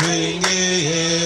tuingie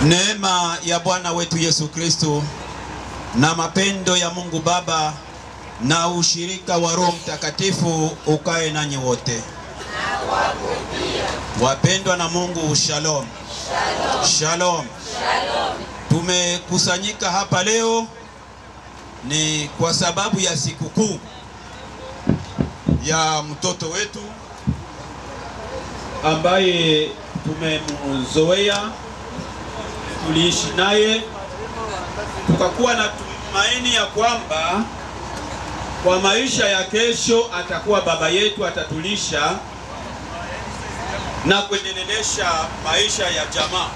Neema ya Bwana wetu Yesu Kristo na mapendo ya Mungu Baba na ushirika wa Roho Mtakatifu ukae nanyi wote. Wapendwa na Mungu, shalom. Shalom. Shalom. Tumekusanyika hapa leo ni kwa sababu ya sikukuu ya mtoto wetu ambaye tumemzoea, tuliishi naye, tukakuwa na tumaini ya kwamba kwa maisha ya kesho atakuwa baba yetu, atatulisha na kuendelesha maisha ya jamaa.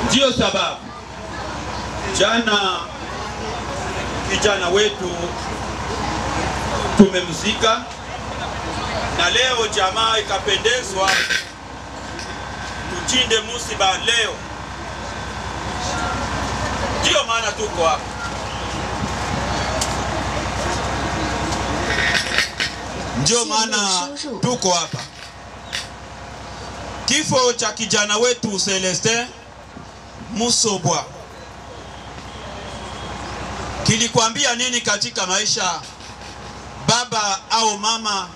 Ndio sababu jana kijana wetu tumemzika, na leo jamaa ikapendezwa tuchinde musiba leo. Ndio maana tuko hapa. Ndio maana tuko hapa. Kifo cha kijana wetu Celestin Musobwa kilikwambia nini katika maisha, baba au mama,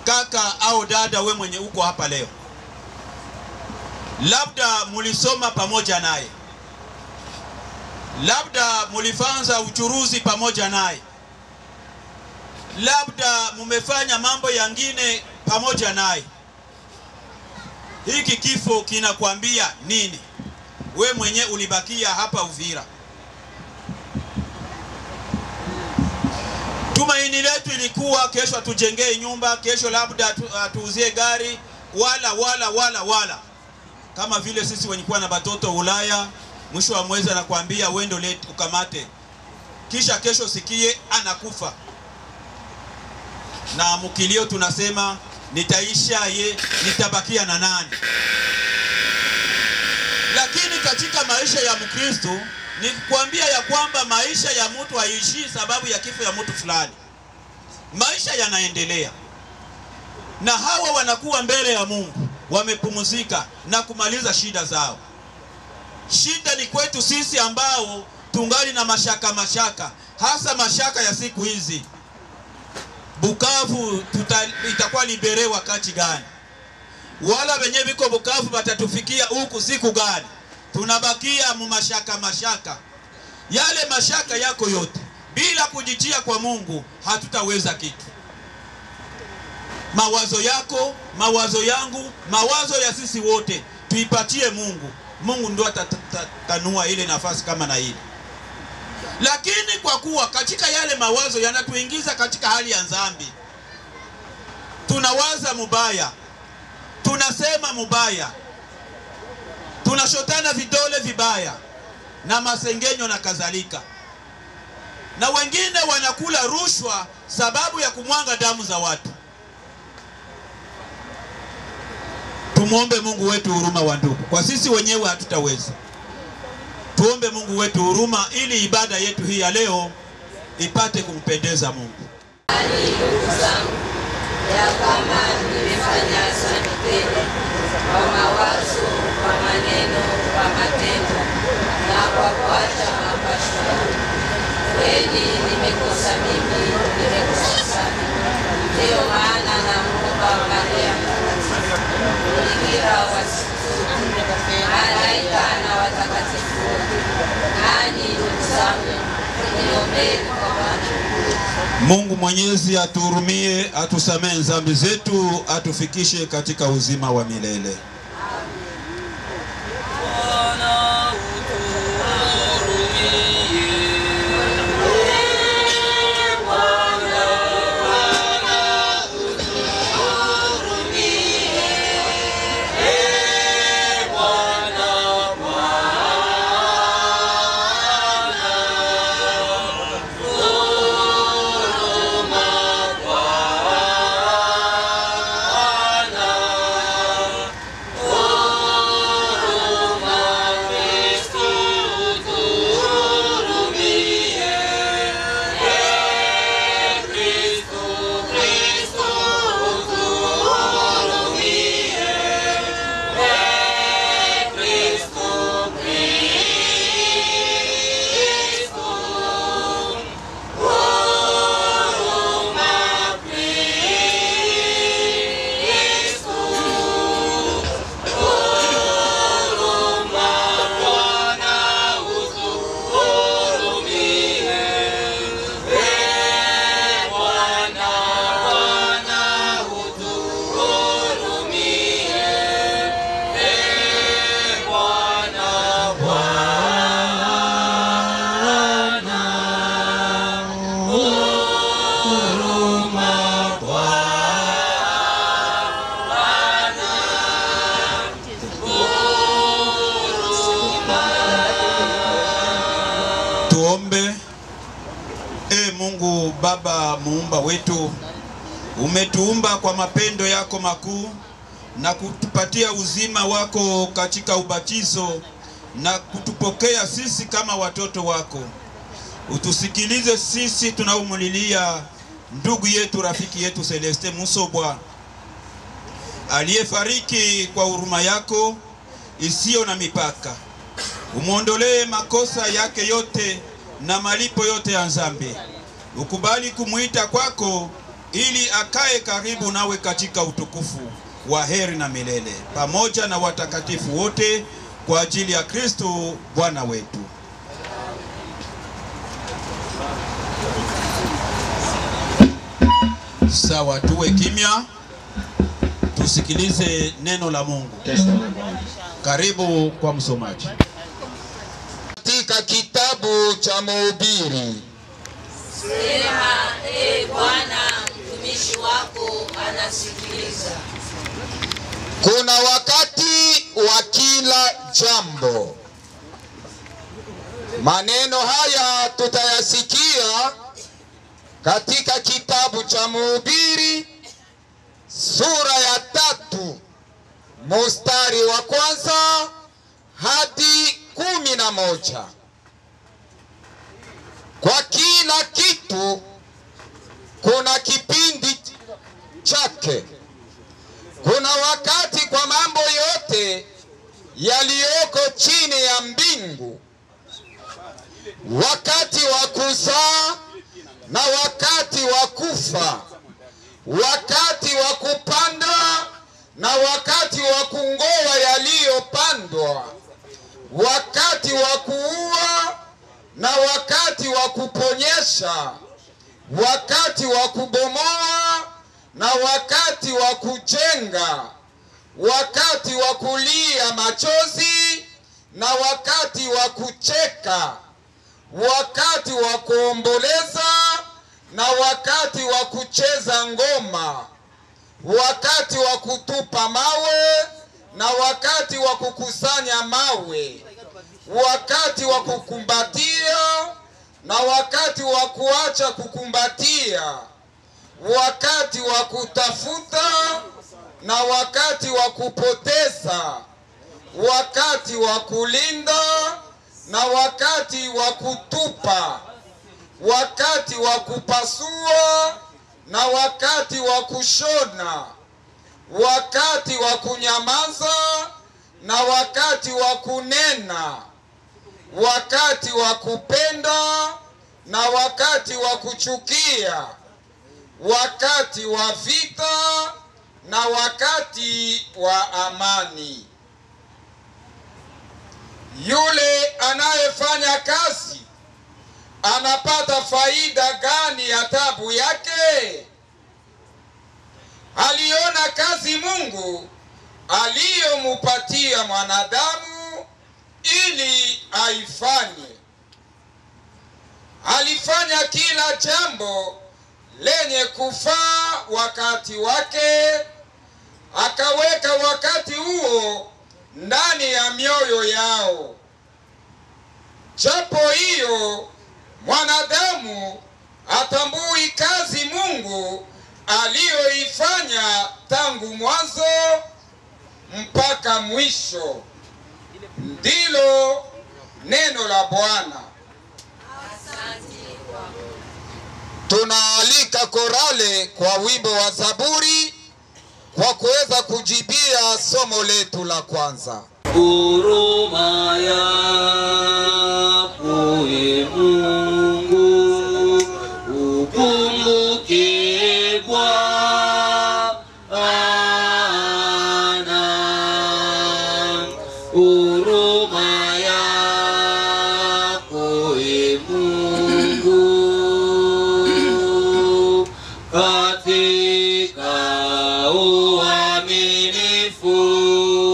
kaka au dada, we mwenye uko hapa leo? Labda mulisoma pamoja naye, labda mulifanza uchuruzi pamoja naye, labda mumefanya mambo yangine pamoja naye. Hiki kifo kinakwambia nini? We mwenye ulibakia hapa Uvira. Tumaini letu ilikuwa kesho atujengee nyumba, kesho labda atuuzie gari, wala kama vile sisi wenye kuwa na batoto Ulaya, mwisho wa mwezi anakuambia wendo late ukamate, kisha kesho sikie anakufa. Na mukilio tunasema nitaisha ye, nitabakia na nani? Lakini katika maisha ya Mkristo ni kuambia ya kwamba maisha ya mtu haishi sababu ya kifo ya mtu fulani. Maisha yanaendelea, na hawa wanakuwa mbele ya Mungu wamepumzika na kumaliza shida zao. Shida ni kwetu sisi ambao tungali na mashaka, hasa mashaka ya siku hizi. Bukavu itakuwa libere wakati gani? Wala wenye biko Bukavu batatufikia huku siku gani? Tunabakia mu mashaka. Yale mashaka yako yote bila kujitia kwa Mungu hatutaweza kitu. Mawazo yako, mawazo yangu, mawazo ya sisi wote tuipatie Mungu. Mungu ndio atatanua ile nafasi kama na ile. Lakini kwa kuwa katika yale mawazo yanatuingiza katika hali ya dhambi, tunawaza mubaya, tunasema mubaya, tunashotana vidole vibaya na masengenyo na kadhalika. Na wengine wanakula rushwa sababu ya kumwanga damu za watu. Tumuombe Mungu wetu huruma wa ndugu. Kwa sisi wenyewe hatutaweza. Tuombe Mungu wetu huruma ili ibada yetu hii ya leo ipate kumpendeza Mungu. Ya kama nimefanya sana tele kwa mawazo Mungu Mwenyezi atuhurumie, atusamehe dhambi zetu, atufikishe katika uzima wa milele. Tuombe. Mungu Baba muumba wetu, umetuumba kwa mapendo yako makuu na kutupatia uzima wako katika ubatizo na kutupokea sisi kama watoto wako. Utusikilize sisi tunaumulilia ndugu yetu, rafiki yetu Celeste Musobwa aliyefariki kwa huruma yako isiyo na mipaka. Umuondolee makosa yake yote na malipo yote ya dhambi. Ukubali kumuita kwako ili akae karibu nawe katika utukufu wa heri na milele pamoja na watakatifu wote kwa ajili ya Kristo Bwana wetu. Sawa, tuwe kimya tusikilize neno la Mungu. Karibu kwa msomaji. Katika kitabu cha Mhubiri. Sema, Bwana, mtumishi wako anasikiliza. Kuna wakati wa kila jambo. Maneno haya tutayasikia katika kitabu cha Mhubiri sura ya 3 mstari wa 1 hadi 11. Kwa kila kitu kuna kipindi chake. Kuna wakati kwa mambo yote yaliyoko chini ya mbingu, wakati wa kuzaa na wakati wa kufa, wakati wa kupanda na wakati wa kung'oa yaliyopandwa, wakati wa kuua na wakati wa kuponyesha, wakati wa kubomoa na wakati wa kujenga, wakati wa kulia machozi na wakati wa kucheka, wakati wa kuomboleza na wakati wa kucheza ngoma, wakati wa kutupa mawe na wakati wa kukusanya mawe, wakati wa kukumbatia na wakati wa kuacha kukumbatia, wakati wa kutafuta na wakati wa kupoteza, wakati wa kulinda na wakati wa kutupa, wakati wa kupasua na wakati wa kushona, wakati wa kunyamaza na wakati wa kunena, wakati wa kupenda na wakati wa kuchukia, wakati wa vita na wakati wa amani. Yule anayefanya kazi anapata faida gani ya taabu yake? Aliona kazi Mungu aliyomupatia mwanadamu ili aifanye. Alifanya kila jambo lenye kufaa wakati wake, akaweka wakati huo ndani ya mioyo yao. Japo hiyo mwanadamu atambui kazi Mungu aliyoifanya tangu mwanzo mpaka mwisho. Ndilo neno la Bwana. Tunaalika korale kwa wimbo wa Zaburi kwa kuweza kujibia somo letu la kwanza. Huruma yako Ee Mungu, ukumbuke Bwana. Huruma yako Ee Mungu, katika uaminifu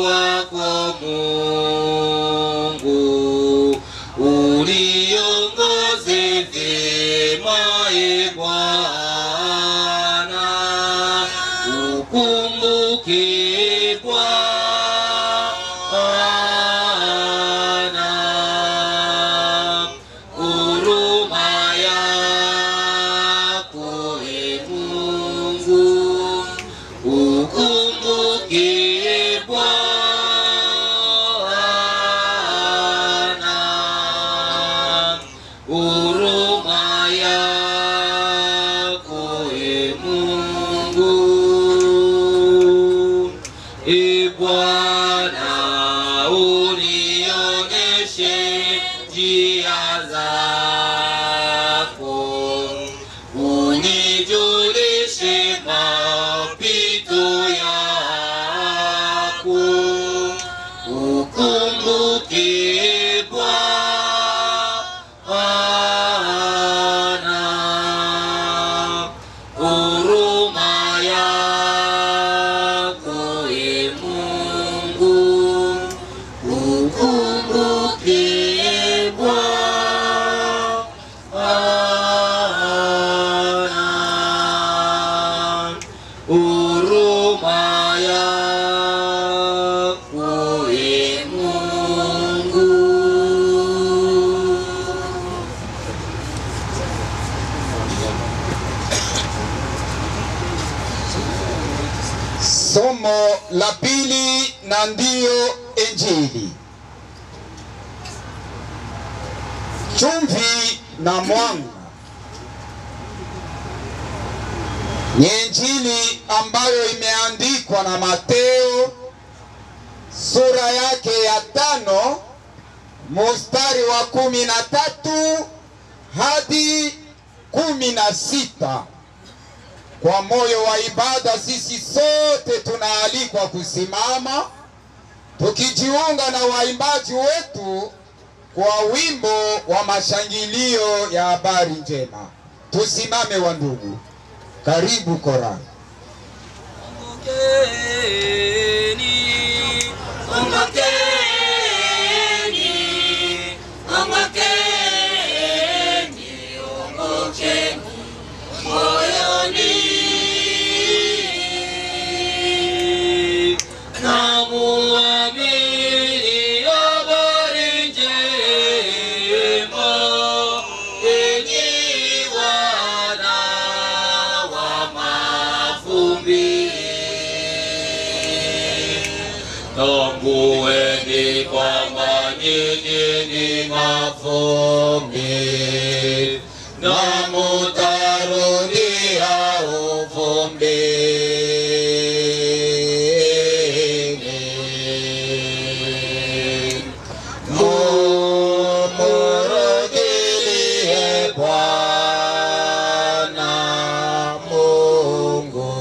wako Mungu, uniongoze vyema Ee Bwana, ukumbuke Bwana. Huruma yako Ee Mungu, ukumbuke Bwana. Huruma yako Ee Mungu, Ee Bwana, unionyeshe njia zako, unijulishe mapito yako, ukumbuke Bwana. Huruma yako Ee Mungu, ukumbuke Bwana. Huruma yako Ee Mungu. Somo la pili na ndiyo Injili. Chumvi na mwanga ni Injili ambayo imeandikwa na Mateo sura yake ya 5 mstari wa 13 hadi 16. Kwa moyo wa ibada sisi sote tunaalikwa kusimama tukijiunga na waimbaji wetu kwa wimbo wa mashangilio ya habari njema. Tusimame wa ndugu. Karibu korani. Tambueni kwamba nyinyi ni mavumbi na mutarudia uvumbini. Mumurudilie Bwana Mungu.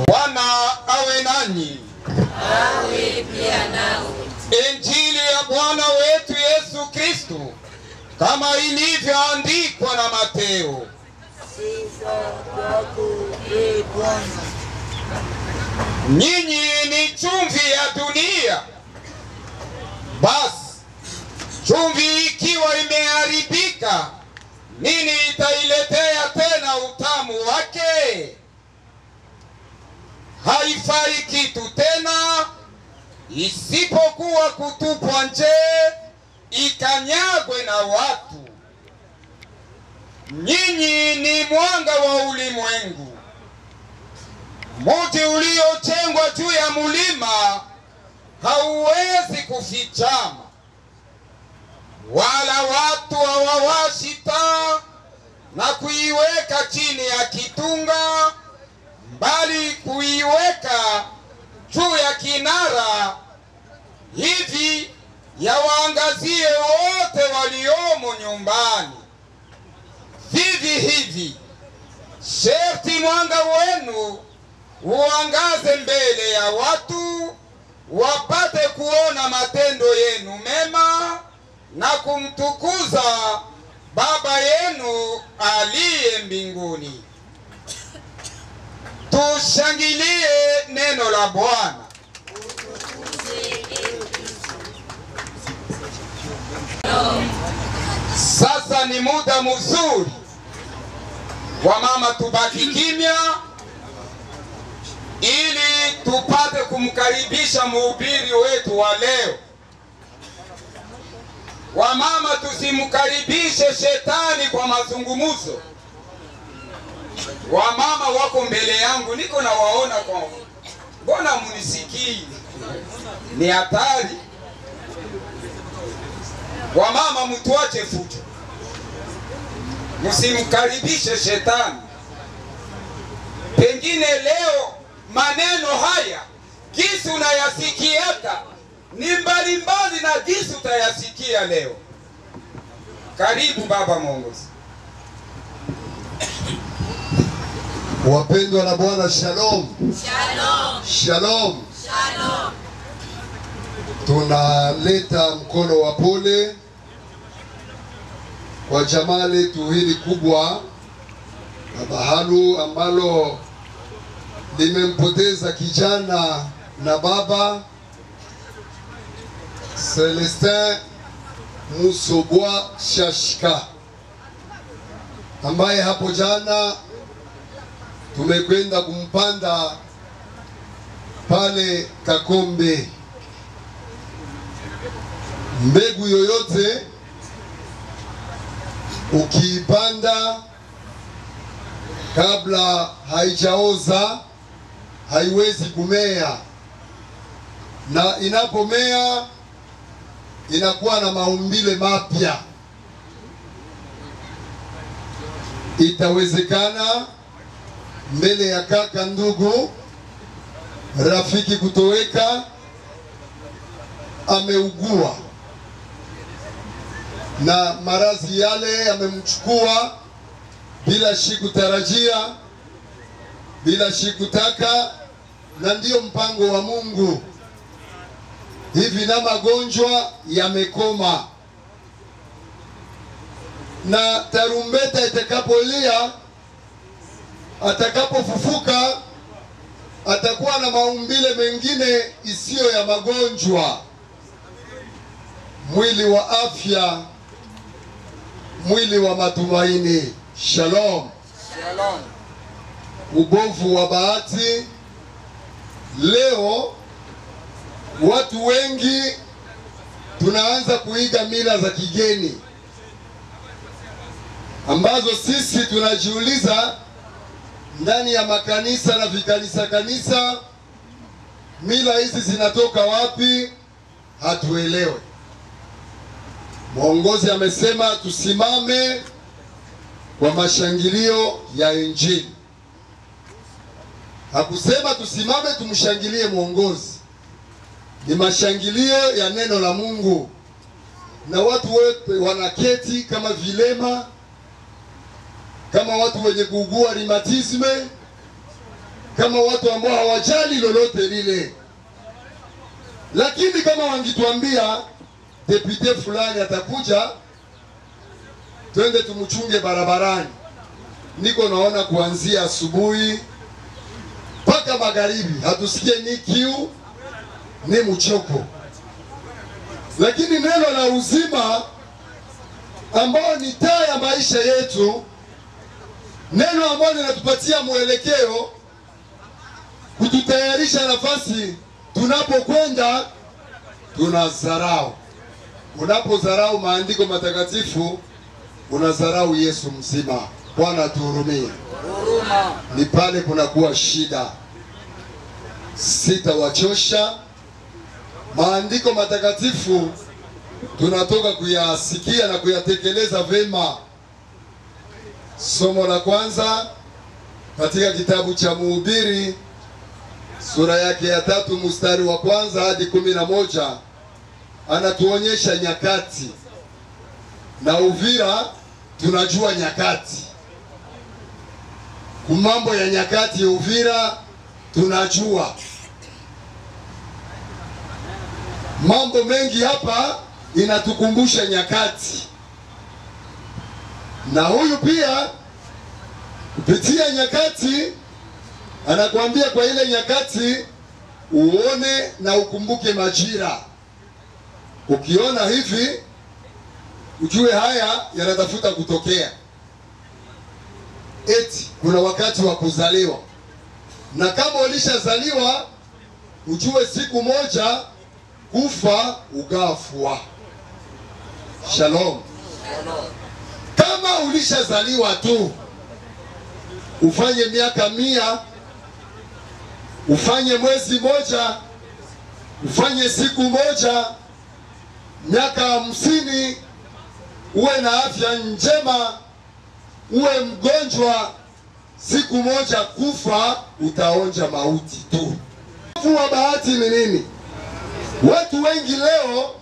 Bwana awe nanyi. Awe pia nawe. Injili ya Bwana wetu Yesu Kristo kama ilivyoandikwa na Mateo. Sifa kwako, Ee Bwana. Nyinyi ni chumvi ya dunia. Basi chumvi ikiwa imeharibika, nini itailetea tena utamu wake? Haifai kitu tena isipokuwa kutupwa nje ikanyagwe na watu. Nyinyi ni mwanga wa ulimwengu. Mti uliojengwa juu ya mulima hauwezi kufichama, wala watu hawawashi taa na kuiweka chini ya kitunga, bali kuiweka juu ya kinara, hivi yawaangazie wote waliomo nyumbani. Vivi hivi sherti mwanga wenu uangaze mbele ya watu, wapate kuona matendo yenu mema na kumtukuza Baba yenu aliye mbinguni. Tushangilie neno la Bwana. Sasa ni muda mzuri wa mama tubaki kimya ili tupate kumkaribisha mhubiri wetu wa leo. Wamama, tusimkaribishe shetani kwa mazungumzo. Wamama wako mbele yangu, niko na waona kwa mbona munisikii? Ni hatari. Wamama, mtuache fujo, msimkaribishe shetani. Pengine leo maneno haya jinsi unayasikiaka ni mbalimbali na jinsi utayasikia leo. Karibu baba mwongozi. Wapendwa na Bwana, shalom. Shalom. Shalom. Shalom. Tunaleta mkono wa pole kwa jamaa letu hili kubwa la Bahalu ambalo limempoteza kijana na baba Celestin Musobwa Shashika, ambaye hapo jana tumekwenda kumpanda pale Kakombe. Mbegu yoyote ukiipanda kabla haijaoza haiwezi kumea, na inapomea inakuwa na maumbile mapya. Itawezekana mbele ya kaka, ndugu, rafiki kutoweka, ameugua na maradhi yale yamemchukua bila shikutarajia, bila shikutaka, na ndiyo mpango wa Mungu. Hivi na magonjwa yamekoma, na tarumbeta itakapolia, atakapofufuka, atakuwa na maumbile mengine isiyo ya magonjwa, mwili wa afya, mwili wa matumaini. Shalom. Shalom. Ubovu wa bahati, leo watu wengi tunaanza kuiga mila za kigeni ambazo sisi tunajiuliza ndani ya makanisa na kanisa, mila hizi zinatoka wapi? Hatuelewe. Mwongozi amesema tusimame kwa mashangilio ya Injili. Hakusema tusimame tumshangilie mwongozi. Ni mashangilio ya neno la Mungu, na watu wote wanaketi kama vilema, kama watu wenye kuugua rheumatisme, kama watu ambao hawajali lolote lile. Lakini kama wangituambia depute fulani atakuja twende tumchunge barabarani. Niko naona kuanzia asubuhi mpaka magharibi hatusikie ni kiu ni mchoko, lakini neno la uzima ambao ni taa ya maisha yetu, neno ambalo linatupatia mwelekeo, kututayarisha nafasi tunapokwenda, tunazarau. Unapozarau maandiko matakatifu, unazarau Yesu mzima. Bwana tuhurumie. Ni pale kunakuwa shida. Sitawachosha. Maandiko matakatifu tunatoka kuyasikia na kuyatekeleza vema. Somo la kwanza katika kitabu cha Mhubiri sura yake ya 3 mstari wa kwanza hadi 11 anatuonyesha nyakati. Na Uvira tunajua nyakati. Kumambo ya nyakati Uvira tunajua. Mambo mengi hapa inatukumbusha nyakati. Na huyu pia kupitia nyakati anakuambia kwa ile nyakati uone na ukumbuke majira. Ukiona hivi ujue haya yanatafuta kutokea. Eti kuna wakati wa kuzaliwa, na kama ulishazaliwa ujue siku moja kufa ugafwa. Shalom. Kama ulishazaliwa tu ufanye miaka 100, ufanye mwezi moja, ufanye siku moja, miaka 50, uwe na afya njema, uwe mgonjwa, siku moja kufa, utaonja mauti tu. Wa bahati ni nini? Watu wengi leo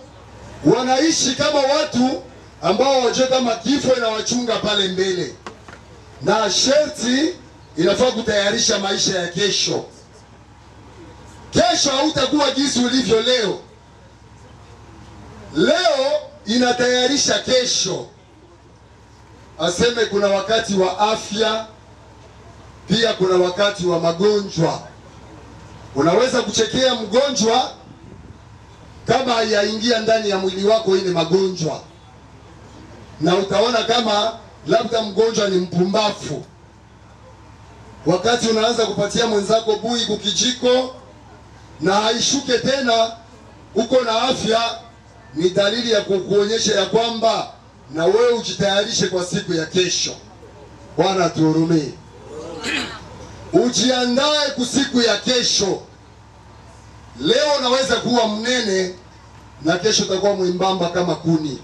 wanaishi kama watu ambao wajua kama kifo inawachunga pale mbele, na sherti inafaa kutayarisha maisha ya kesho. Kesho hautakuwa jinsi ulivyo leo. Leo inatayarisha kesho. Aseme kuna wakati wa afya, pia kuna wakati wa magonjwa. Unaweza kuchekea mgonjwa kama hayaingia ndani ya mwili wako ile magonjwa, na utaona kama labda mgonjwa ni mpumbafu. Wakati unaanza kupatia mwenzako bui kukijiko na haishuke tena, uko na afya, ni dalili ya kukuonyesha ya kwamba na wewe ujitayarishe kwa siku ya kesho. Bwana tuhurumie. Ujiandae kwa siku ya kesho. Leo unaweza kuwa mnene na kesho utakuwa mwembamba kama kuni.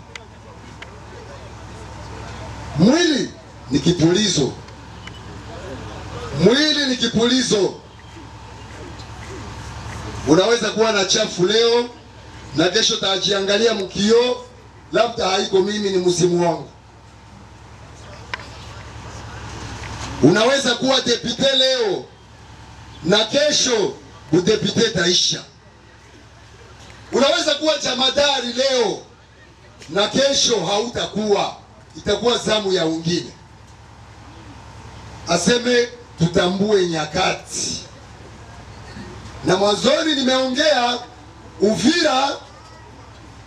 Mwili ni kipulizo. Mwili ni kipulizo. Unaweza kuwa na chafu leo na kesho utajiangalia mkio, labda haiko mimi, ni mzimu wangu. Unaweza kuwa depute leo na kesho udepute taisha. Unaweza kuwa jamadari leo na kesho hautakuwa, itakuwa zamu ya wengine. Aseme tutambue nyakati. Na mwanzoni nimeongea Uvira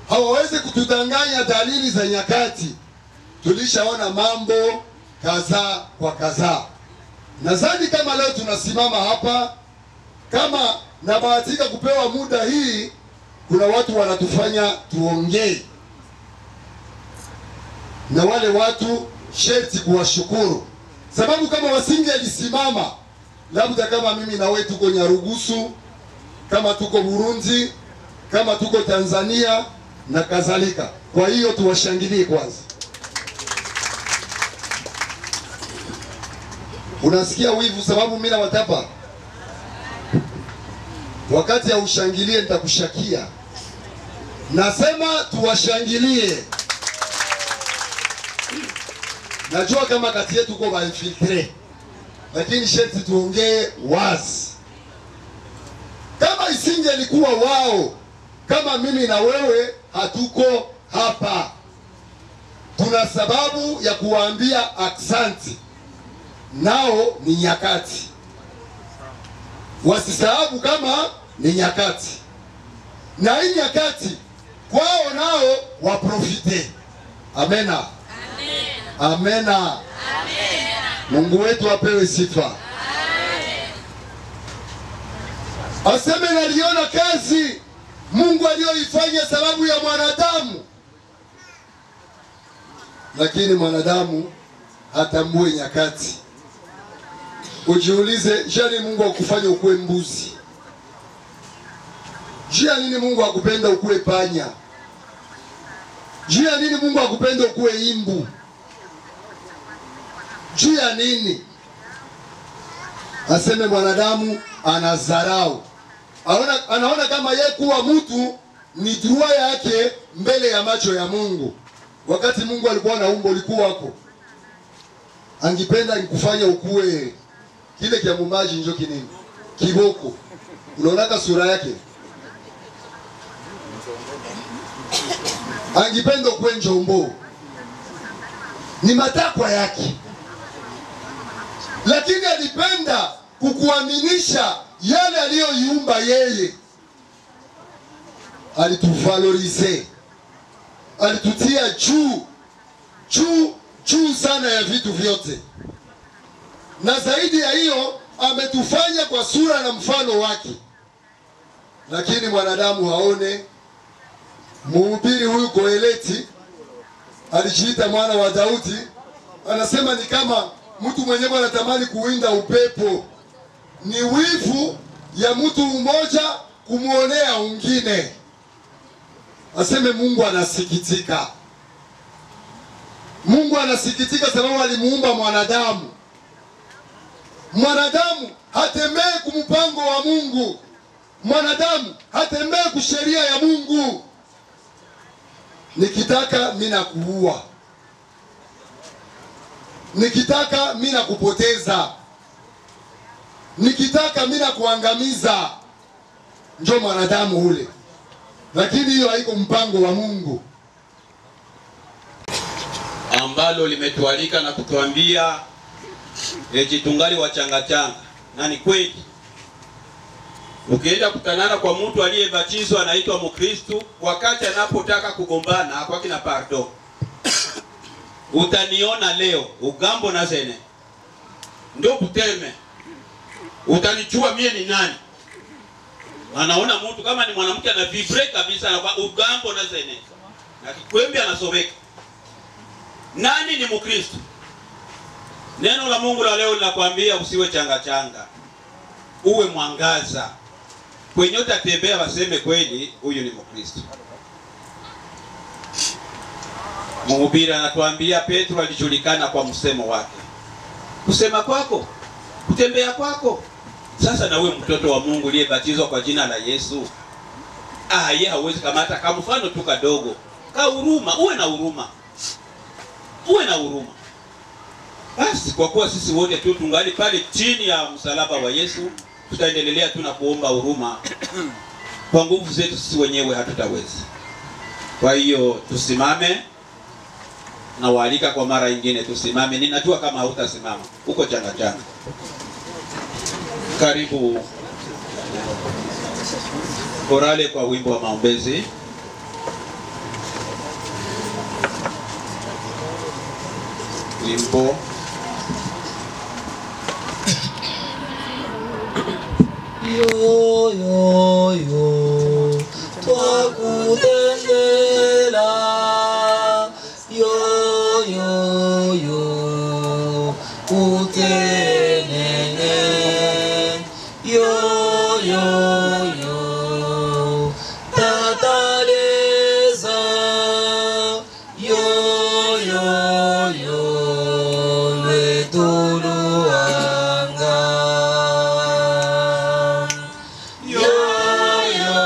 hawawezi kutudanganya dalili za nyakati. Tulishaona mambo kadhaa kwa kadhaa. Nadhani kama leo tunasimama hapa, kama nabahatika kupewa muda hii, kuna watu wanatufanya tuongee. Na wale watu sherti kuwashukuru. Sababu kama wasingelisimama, labda kama mimi na wewe tuko Nyarugusu, kama tuko Burundi, kama tuko Tanzania na kadhalika. Kwa hiyo tuwashangilie kwanza. Unasikia wivu sababu mimi na watapa? Wakati ya ushangilie nitakushakia. Nasema tuwashangilie. Najua kama kati yetu uko ba infiltre, lakini sherti tuongee wazi. Kama isingelikuwa wao, kama mimi na wewe hatuko hapa. tuna sababu ya kuwaambia aksanti. Nao ni nyakati, wasisahau kama ni nyakati, na hii nyakati kwao nao waprofite. Amena, amena, amena. Mungu wetu apewe sifa. Aseme naliona kazi Mungu aliyoifanya sababu ya mwanadamu, lakini mwanadamu hatambue nyakati. Ujiulize, jani Mungu akufanya ukue mbuzi? Jia nini Mungu akupenda ukue panya? Jia nini Mungu akupenda ukue imbu? Jia nini? Aseme mwanadamu anazarau. Anaona kama yeye kuwa mtu ni droit yake mbele ya macho ya Mungu. Wakati Mungu alikuwa na umbo likuwa wako, angipenda nikufanya ukue kile kia mumbaji njo kinini? Kiboko. Unaonaka sura yake? Angipenda ukue njombo. Ni matakwa yake. Lakini alipenda kukuaminisha yale aliyoiumba yeye. Alituvalorize, alitutia juu sana ya vitu vyote, na zaidi ya hiyo ametufanya kwa sura na mfano wake. Lakini mwanadamu haone. Mhubiri huyu Koheleti alijiita mwana wa Daudi, anasema ni kama mtu mwenyewe anatamani kuwinda upepo. Ni wivu ya mtu mmoja kumuonea mwingine. Aseme Mungu anasikitika. Mungu anasikitika sababu alimuumba mwanadamu. Mwanadamu hatembee kumpango wa Mungu. Mwanadamu hatembee kusheria ya Mungu. Nikitaka mimi nakuua, nikitaka mimi nakupoteza, nikitaka mimi nakuangamiza. Ndio mwanadamu ule. Lakini hiyo haiko mpango wa Mungu, ambalo limetualika na kutuambia tungali wachanga. Na ni kweli, ukienda kutanana kwa mtu aliyebatizwa anaitwa Mkristo, wakati anapotaka kugombana kwa kina pardon, utaniona leo ugambo na zene ndio kuteme, utanichua mie ni nani. Anaona mtu kama ni mwanamke ana vibre kabisa na ugambo na zene na kikwembe anasomeka. Nani ni Mkristo? Neno la Mungu la leo linakwambia usiwe changa, uwe mwangaza. Kwenye utatembea waseme kweli huyu ni Mkristo. Mhubiri anatuambia Petro alijulikana kwa msemo wake. Kusema kwako, kutembea kwako. Sasa na wewe mtoto wa Mungu uliyebatizwa kwa jina la Yesu, yeye hawezi kamata kama mfano tu kadogo. Ka huruma, uwe na huruma. Uwe na huruma. Basi kwa kuwa sisi wote tu tungali pale chini ya msalaba wa Yesu, tutaendelea tu na kuomba huruma. Kwa nguvu zetu sisi wenyewe hatutaweza. Kwa hiyo tusimame, na waalika kwa mara nyingine tusimame. Ninajua kama hautasimama, uko changa. Karibu korale kwa wimbo wa maombezi. Wimbo yo yo yo twakutendela yo yo yo utenene yo yo yo tataleza yo yo yo lwetuluanga yo yo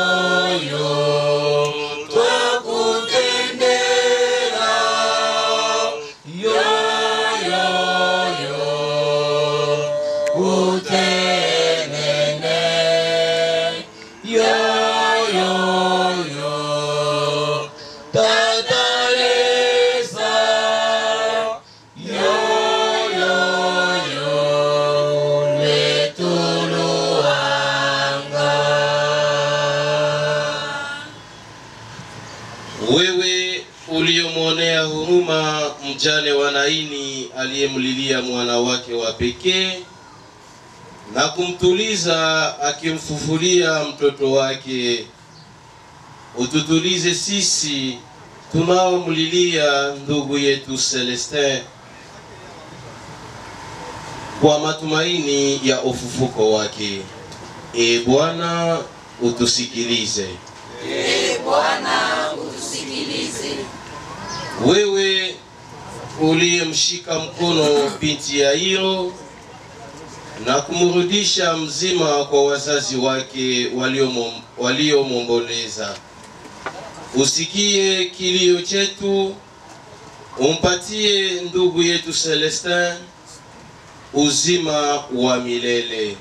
yo Wewe uliyomwonea huruma mjane wa Naini aliyemlilia mwana wake wa pekee na kumtuliza akimfufulia mtoto wake, ututulize sisi tunaomlilia ndugu yetu Celestin kwa matumaini ya ufufuko wake. Bwana utusikilize. Bwana utusikilize. Wewe uliyemshika mkono binti Yairo na kumrudisha mzima kwa wazazi wake waliomwomboleza, usikie kilio chetu, umpatie ndugu yetu Celestin uzima wa milele.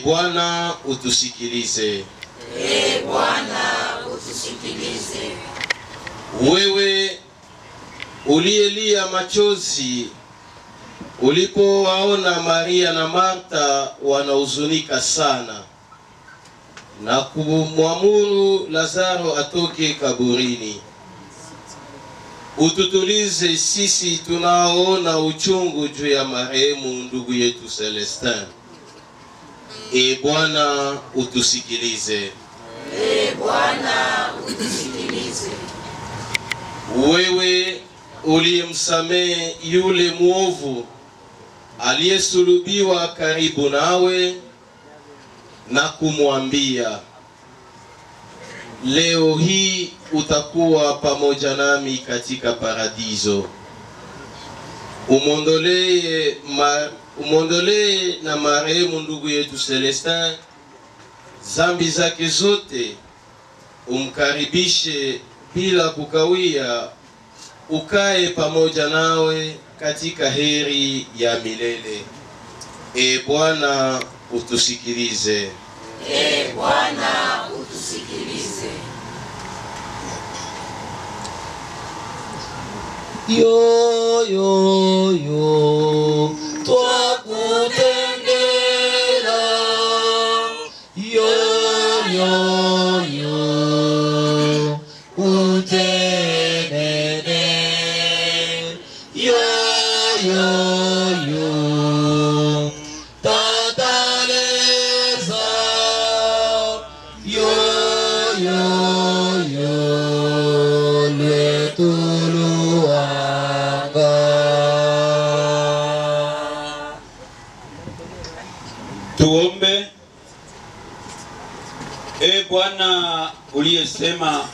Bwana utusikilize. Bwana utusikilize. Wewe uliyelia machozi ulipowaona Maria na Martha wanahuzunika sana na kumwamuru Lazaro atoke kaburini, ututulize sisi tunaoona uchungu juu ya marehemu ndugu yetu Celestin. Bwana utusikilize. Bwana utusikilize. Wewe uliyemsamehe yule muovu aliyesulubiwa karibu nawe na kumwambia, leo hii utakuwa pamoja nami katika paradiso, umondolee na marehemu ndugu yetu Celestin zambi zake zote, umkaribishe bila kukawia, ukae pamoja nawe katika heri ya milele. Bwana utusikilize. Bwana utusikilize. Yo yo yo twakutendera, yo yo yo utenene, yo yo yo tataleza, yo yo yo letuluanga. Tuombe. Bwana uliyesema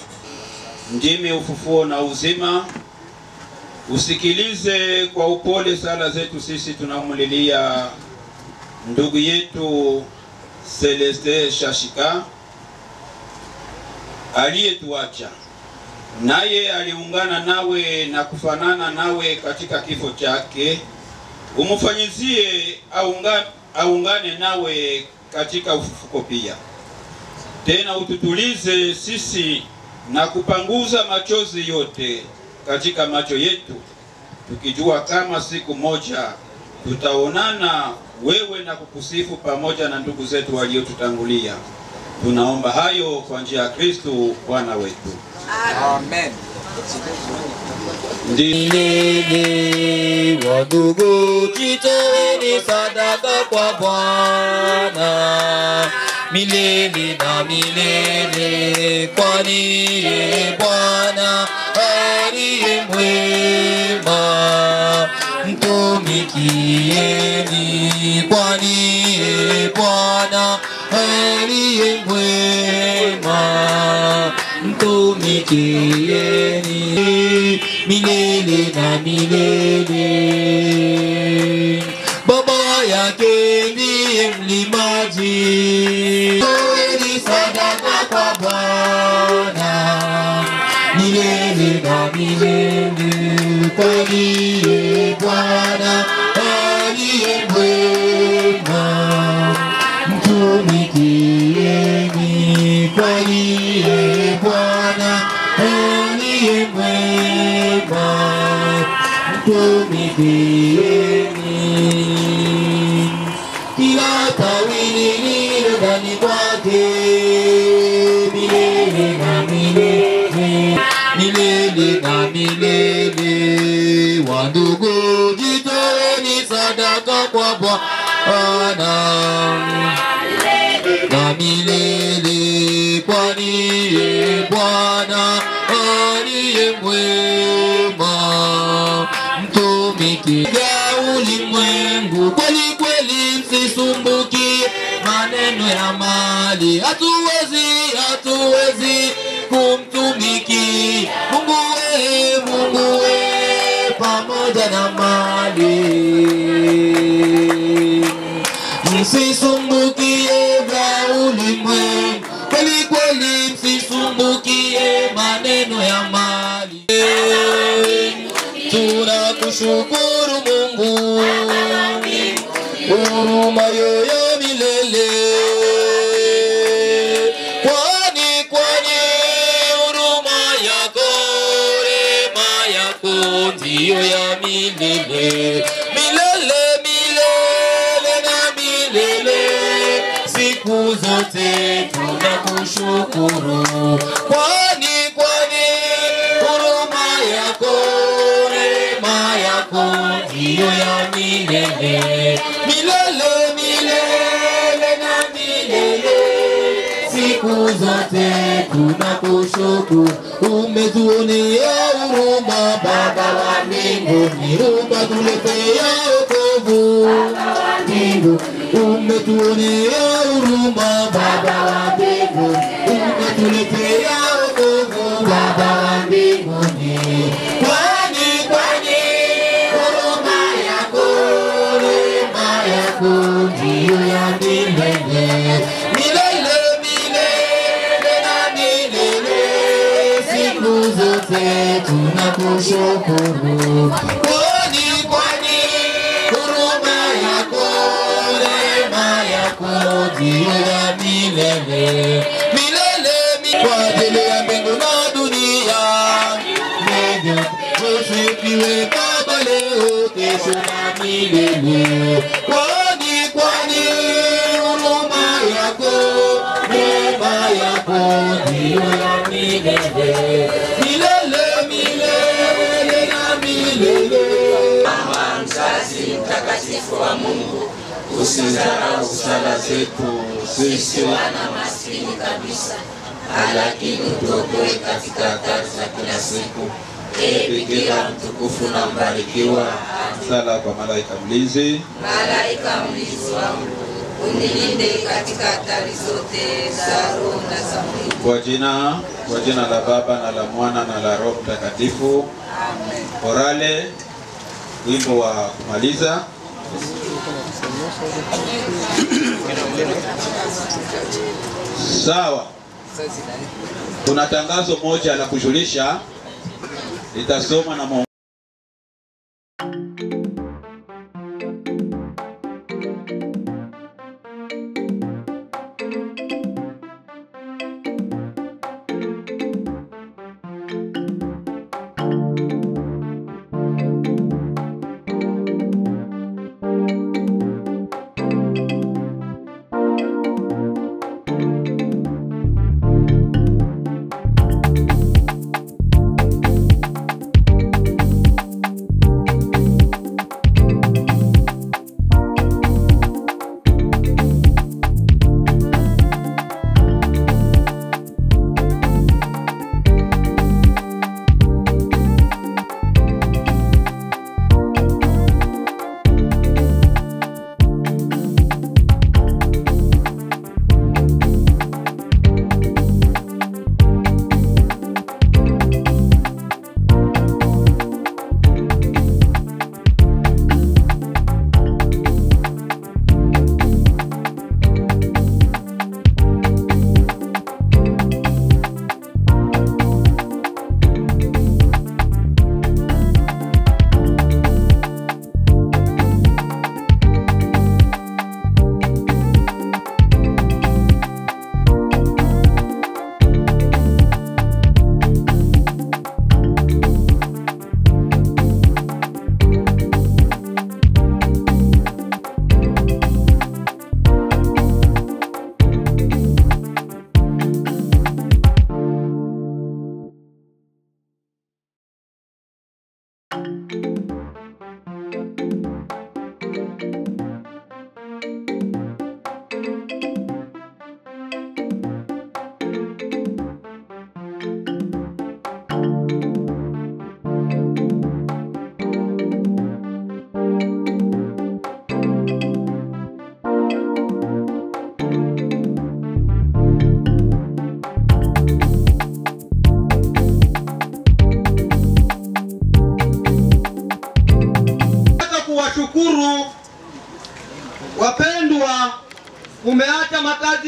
ndimi ufufuo na uzima, usikilize kwa upole sala zetu sisi tunamlilia ndugu yetu Celestin Shashika aliyetuacha, naye aliungana nawe na kufanana nawe katika kifo chake. Umfanyizie aungane nawe katika ufufuko pia. Tena ututulize sisi na kupanguza machozi yote katika macho yetu, tukijua kama siku moja tutaonana wewe na kukusifu pamoja na ndugu zetu waliotutangulia. Tunaomba hayo kwa njia ya Kristo Bwana wetu. Amen. Milele wa ndugu, jitoeni sadaka kwa Bwana milele na milele, kwani Bwana aliye mwema. Mtumikieni, kwani Bwana aliye mwema. Mtumikieni milele na milele. Baba yake ndiye mlimaji, toeni sadaka kwa Bwana milele na milele, kwani Bwana aliye mwema. Mtumikieni, kwani Bwana aliye mwema. Mtumikieni. Kila tawi lililo ndani kwake milele na milele, milele na milele. Wandugu, jitoeni sadaka kwa Bwana na milele, kwani Bwana aliye mwema. Mtumikia ulimwengu kweli kweli, msisumbukie maneno ya mali. Hatuwezi kumtumikia Mungu we pamoja na mali. Msisumbukie vya ulimwengu kweli kweli, msisumbukie maneno ya mali. Tunakushukuru Mungu, huruma yoyo milele, kwani huruma yako, rehema yako ndiyo ya milele, siku zote tunakushukuru, kwani huruma yako, rehema yako ndiyo ya milele, na milele, siku zote tunakushukuru. Umetuonea huruma Baba wa mbinguni, ukatuletea wokovu umetuonea huruma Baba wa mbinguni, ukatuletea wokovu Baba wa mbinguni, kwani huruma yako, rehema yako ndiyo ya milele, na milele, siku zote tunakushukuru, kwani huruma yako, rehema yako ndiyo ya milele, kwa ajili ya mbingu na dunia. Usifiwe Baba leo, kesho na milele, kwani huruma yako, rehema yako ndiyo ya milele, na milele. Mama mzazi mtakatifu wa Mungu, usidharau sala zetu sisi wana maskini kabisa, lakini utuokoe katika hatari za kila siku. Ee Bikira mtukufu na mbarikiwa, sala kwa malaika mlinzi. Malaika mlinzi wangu, unilinde katika hatari zote za roho na za mwili. Kwa jina la Baba na la Mwana na la Roho Mtakatifu. Amen. Orale, wimbo wa kumaliza. Sawa. Kuna tangazo moja la kujulisha, litasoma na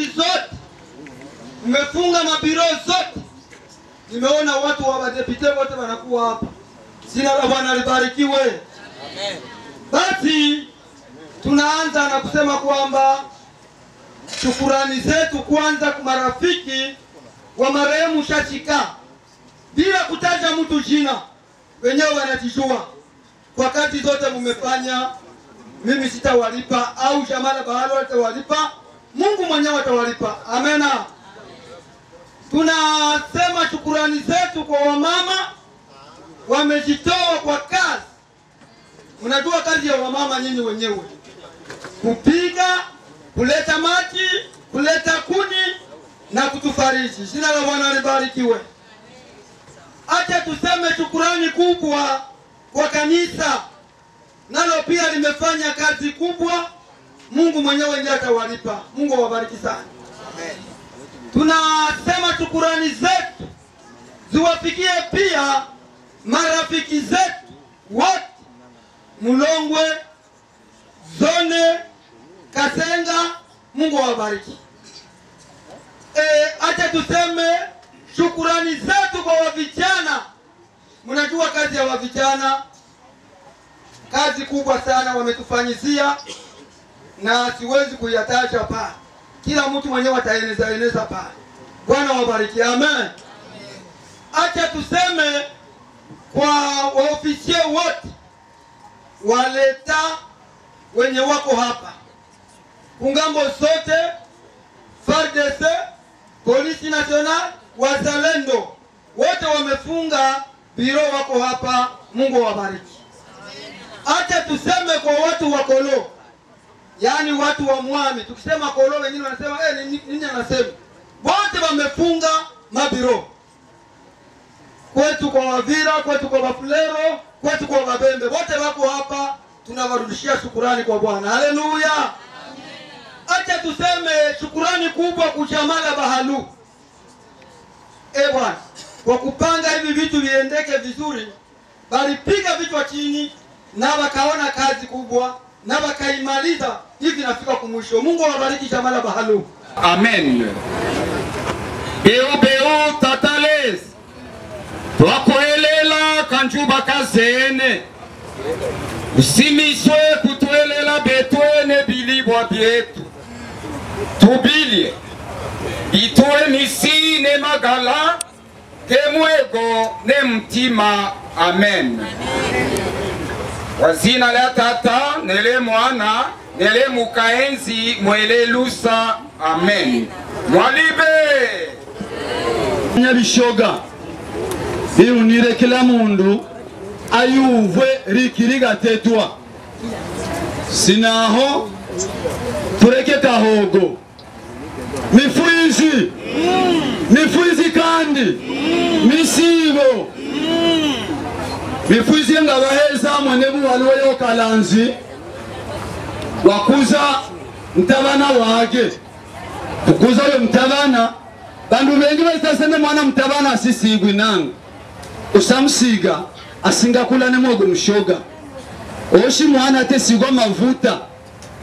ofisi zote, mmefunga mabiro zote. Nimeona watu wa madepite wote wanakuwa hapa. Jina la Bwana libarikiwe. Amen. Basi tunaanza na kusema kwamba shukurani zetu kwanza kwa marafiki wa marehemu Shachika, bila kutaja mtu jina, wenyewe wanajijua. Kwa kazi zote mmefanya, mimi sitawalipa au Jamala Bahalo atawalipa, Mungu mwenyewe atawalipa. Amena. Tunasema shukurani zetu kwa wamama wamejitoa kwa kazi. Unajua kazi ya wamama nyinyi wenyewe, kupiga, kuleta maji, kuleta kuni na kutufariji. Jina la Bwana libarikiwe. Acha tuseme shukurani kubwa kwa kanisa, nalo pia limefanya kazi kubwa. Mungu mwenyewe ndiye atawalipa. Mungu awabariki sana. Amen. Tunasema shukurani zetu ziwafikie pia marafiki zetu wote Mulongwe, Zone, Kasenga. Mungu awabariki. Acha tuseme shukurani zetu kwa wavijana. Mnajua kazi ya wavijana, kazi kubwa sana wametufanyizia na siwezi kuyataja pale. Kila mtu mwenyewe ataeneza pale. Bwana wabariki. Amen. Acha tuseme kwa waofisie wote waleta wenye wako hapa, kungambo zote, FARDC, Polisi National, wazalendo wote wamefunga biro wako hapa. Mungu wabariki. Acha tuseme kwa watu wa Kolo, yani watu wa Mwami. Tukisema Kolo wengine wanasema nini anasema? Wote wamefunga mabiro. Kwetu kwa Wavira, kwetu kwa Bafulero, kwetu kwa Mabembe, wote wako hapa. Tunawarudishia shukurani kwa Bwana. Haleluya. Acha tuseme shukurani kubwa kwa Jamala Bahalu. Bwana, kwa kupanga hivi vitu viendeke vizuri, balipiga vichwa chini na wakaona kazi kubwa na wakaimaliza hivi nafika kumwisho. Mungu awabariki Jamala Bahalu. Amen. Beo tatales twakoelela kanjuba kazene usimiswe kutuelela betwene bilibwa byetu tubilie bitwe misi ne magala temwego ne mtima. Amen. Wazina la tata nele mwana nele mukaenzi mwele lusa. Amen. Mwalibe Nyabishoga biunire kila mundu ayuvwe rikiriga tetwa sinaho tureke tahogo mifuizi kandi misibo mifuizi ngabaheza mwenebu waliwo kalanzi wakuza mtabana wake kukuza yo mtabana. Bandu bengi bataseme mwana mtabana asisigwi nangu usamsiga asinga kula ne mwogo mshoga oshi mwana ate sigwa mavuta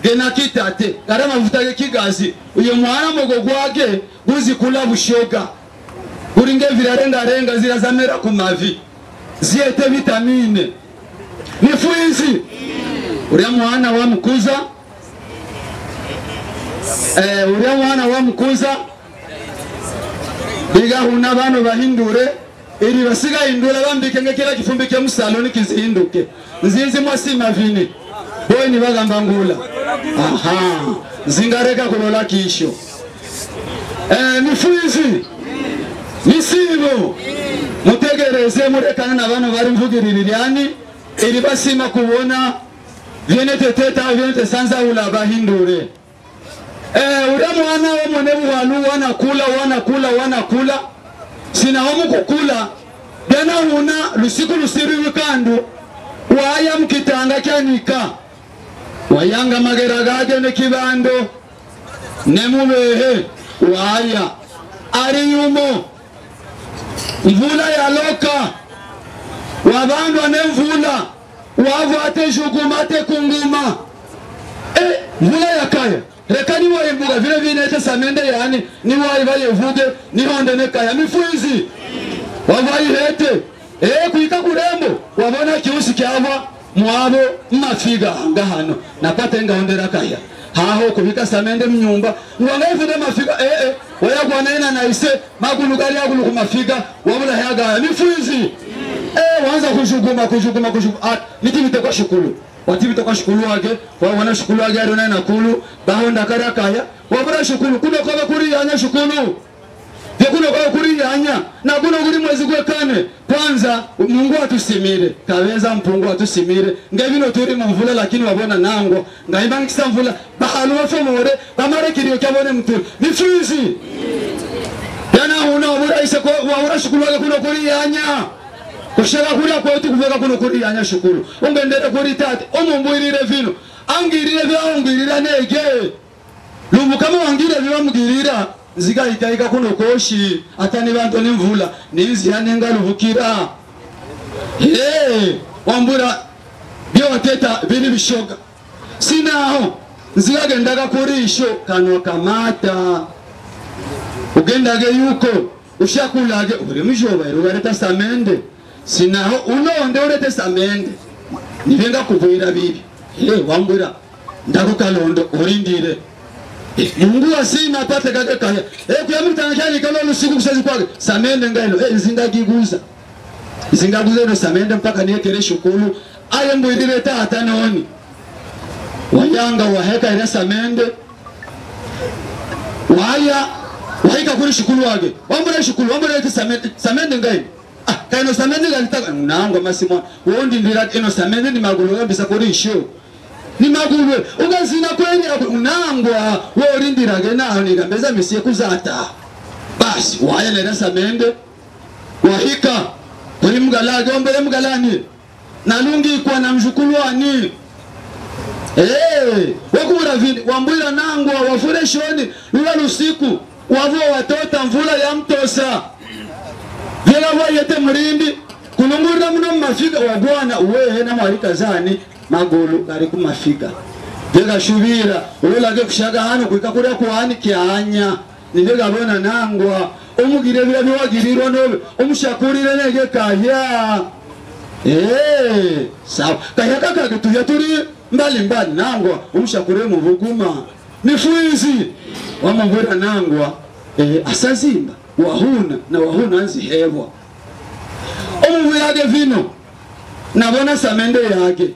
gena kitate kara mavuta ge kigazi uyo mwana mwogo gwake guzi kula bushoga uringe virarenga zira zamera kumavi ziete vitamine nifuizi uriya mwana wa mkuza uriya mwana wa mkuza biga huna bano bahindure ili basiga hindura bambike ngekera kifumbike musaloni kizihinduke nzinzi mwasima vini boy ni bagamba ngula. Aha zingareka kulola kisho nifuizi nisibo mutegereze murekana na bano bari mvugiririryani ili basima kubona viene teteta viene tesanza ula bahindure. Uriya mwana wa mwenebu walu wanakula sina homu kukula dena huna lusiku lusiri wikandu waya mkitanga kyanika wayanga magera gage ne kibando nemubehe waya ari yumo mvula ya loka wabandwa ne mvula wavu ate jugumate kunguma mvula ya kaya reka ni wa imbuga vile vile tesamende yani ni wa ivayevuge ni honde nekaya mifuizi wavayi hete kuika kurembo wabona kiusi kyava mwabo mafiga ngahano napate ngahondera kaya haho kubika samende mnyumba ngwangayifude mafiga wayagwana ina naise magulu gari yagulu kumafiga wabula yaga mifuizi wanza kushuguma nitibite kwa shukulu watibite kwa shukulu wake wabona shukulu wake adona na kulu bahonda kara kaya wabula shukulu kuno kwa kuri yanya shukulu kuno kwa kuri yanya na kuno kuri mwezi kwekane kwanza Mungu atusimire kaweza mpungu atusimire ngabino turi mvula lakini wabona nango ngaibangisa mvula bahalu wafomore bamare kiriyo kyabone mtu mifuzi yana huna wabura ise kwa wabura shukulu wake kuno kuri yanya kushaka kuri kwetu kuveka kuno kuri yanya shukulu ungendere kuri tate omumbwirire vino angirire vya nege lumbu kama wangire vya mugirira nziga itaika kuno koshi atani bantu nimvula ninzi yanenga luvukira wambura byo wateta bini bishoga sinaho nziga gendaga kurisho kanwa kamata ugendage yuko ushakulage uri mijoba ero samende sinaho unonde ure tesamende nivenga kuvuira bibi wambura ndakukalondo urindire Mungu asina apate kake kaya kuyamutana cyane kalolo siku kusazi kwake samende ngailo zingagiguza no samende mpaka niekere shukulu aye mbwidire tata noni wayanga waheka ile samende wahika kuri shukulu wake wambure shukulu wambure ile samende ngailo kaino samende galitaka nango masimo wondi ndira ino samende ni magulu kabisa kuri show ni magulu ugazina kweli unangwa worindirage naho nigambeza misiye kuzata basi wayenera samende wahika kuri mgalage ombere mgalani nalungi kwa na mjukulwani wakubura vini wambwira nangwa wafure shoni lula lusiku wavo watota mvula ya mtosa vila wayete mrindi kulungurira mno mafiga wagwana uwehe na mwarika zani magulu kari kumafiga vega shubira ulolage kushaga hano kuika kuria kuhani kianya nivega bona nangwa umugire vila viwagirirwa nobe umushakurire nege kaya sawa kaya kaka tuya turi mbali nangwa umushakurire muvuguma mifuizi wamuvira nangwa asazimba wahuna nzi hewa umuvirage vino nabona samende yake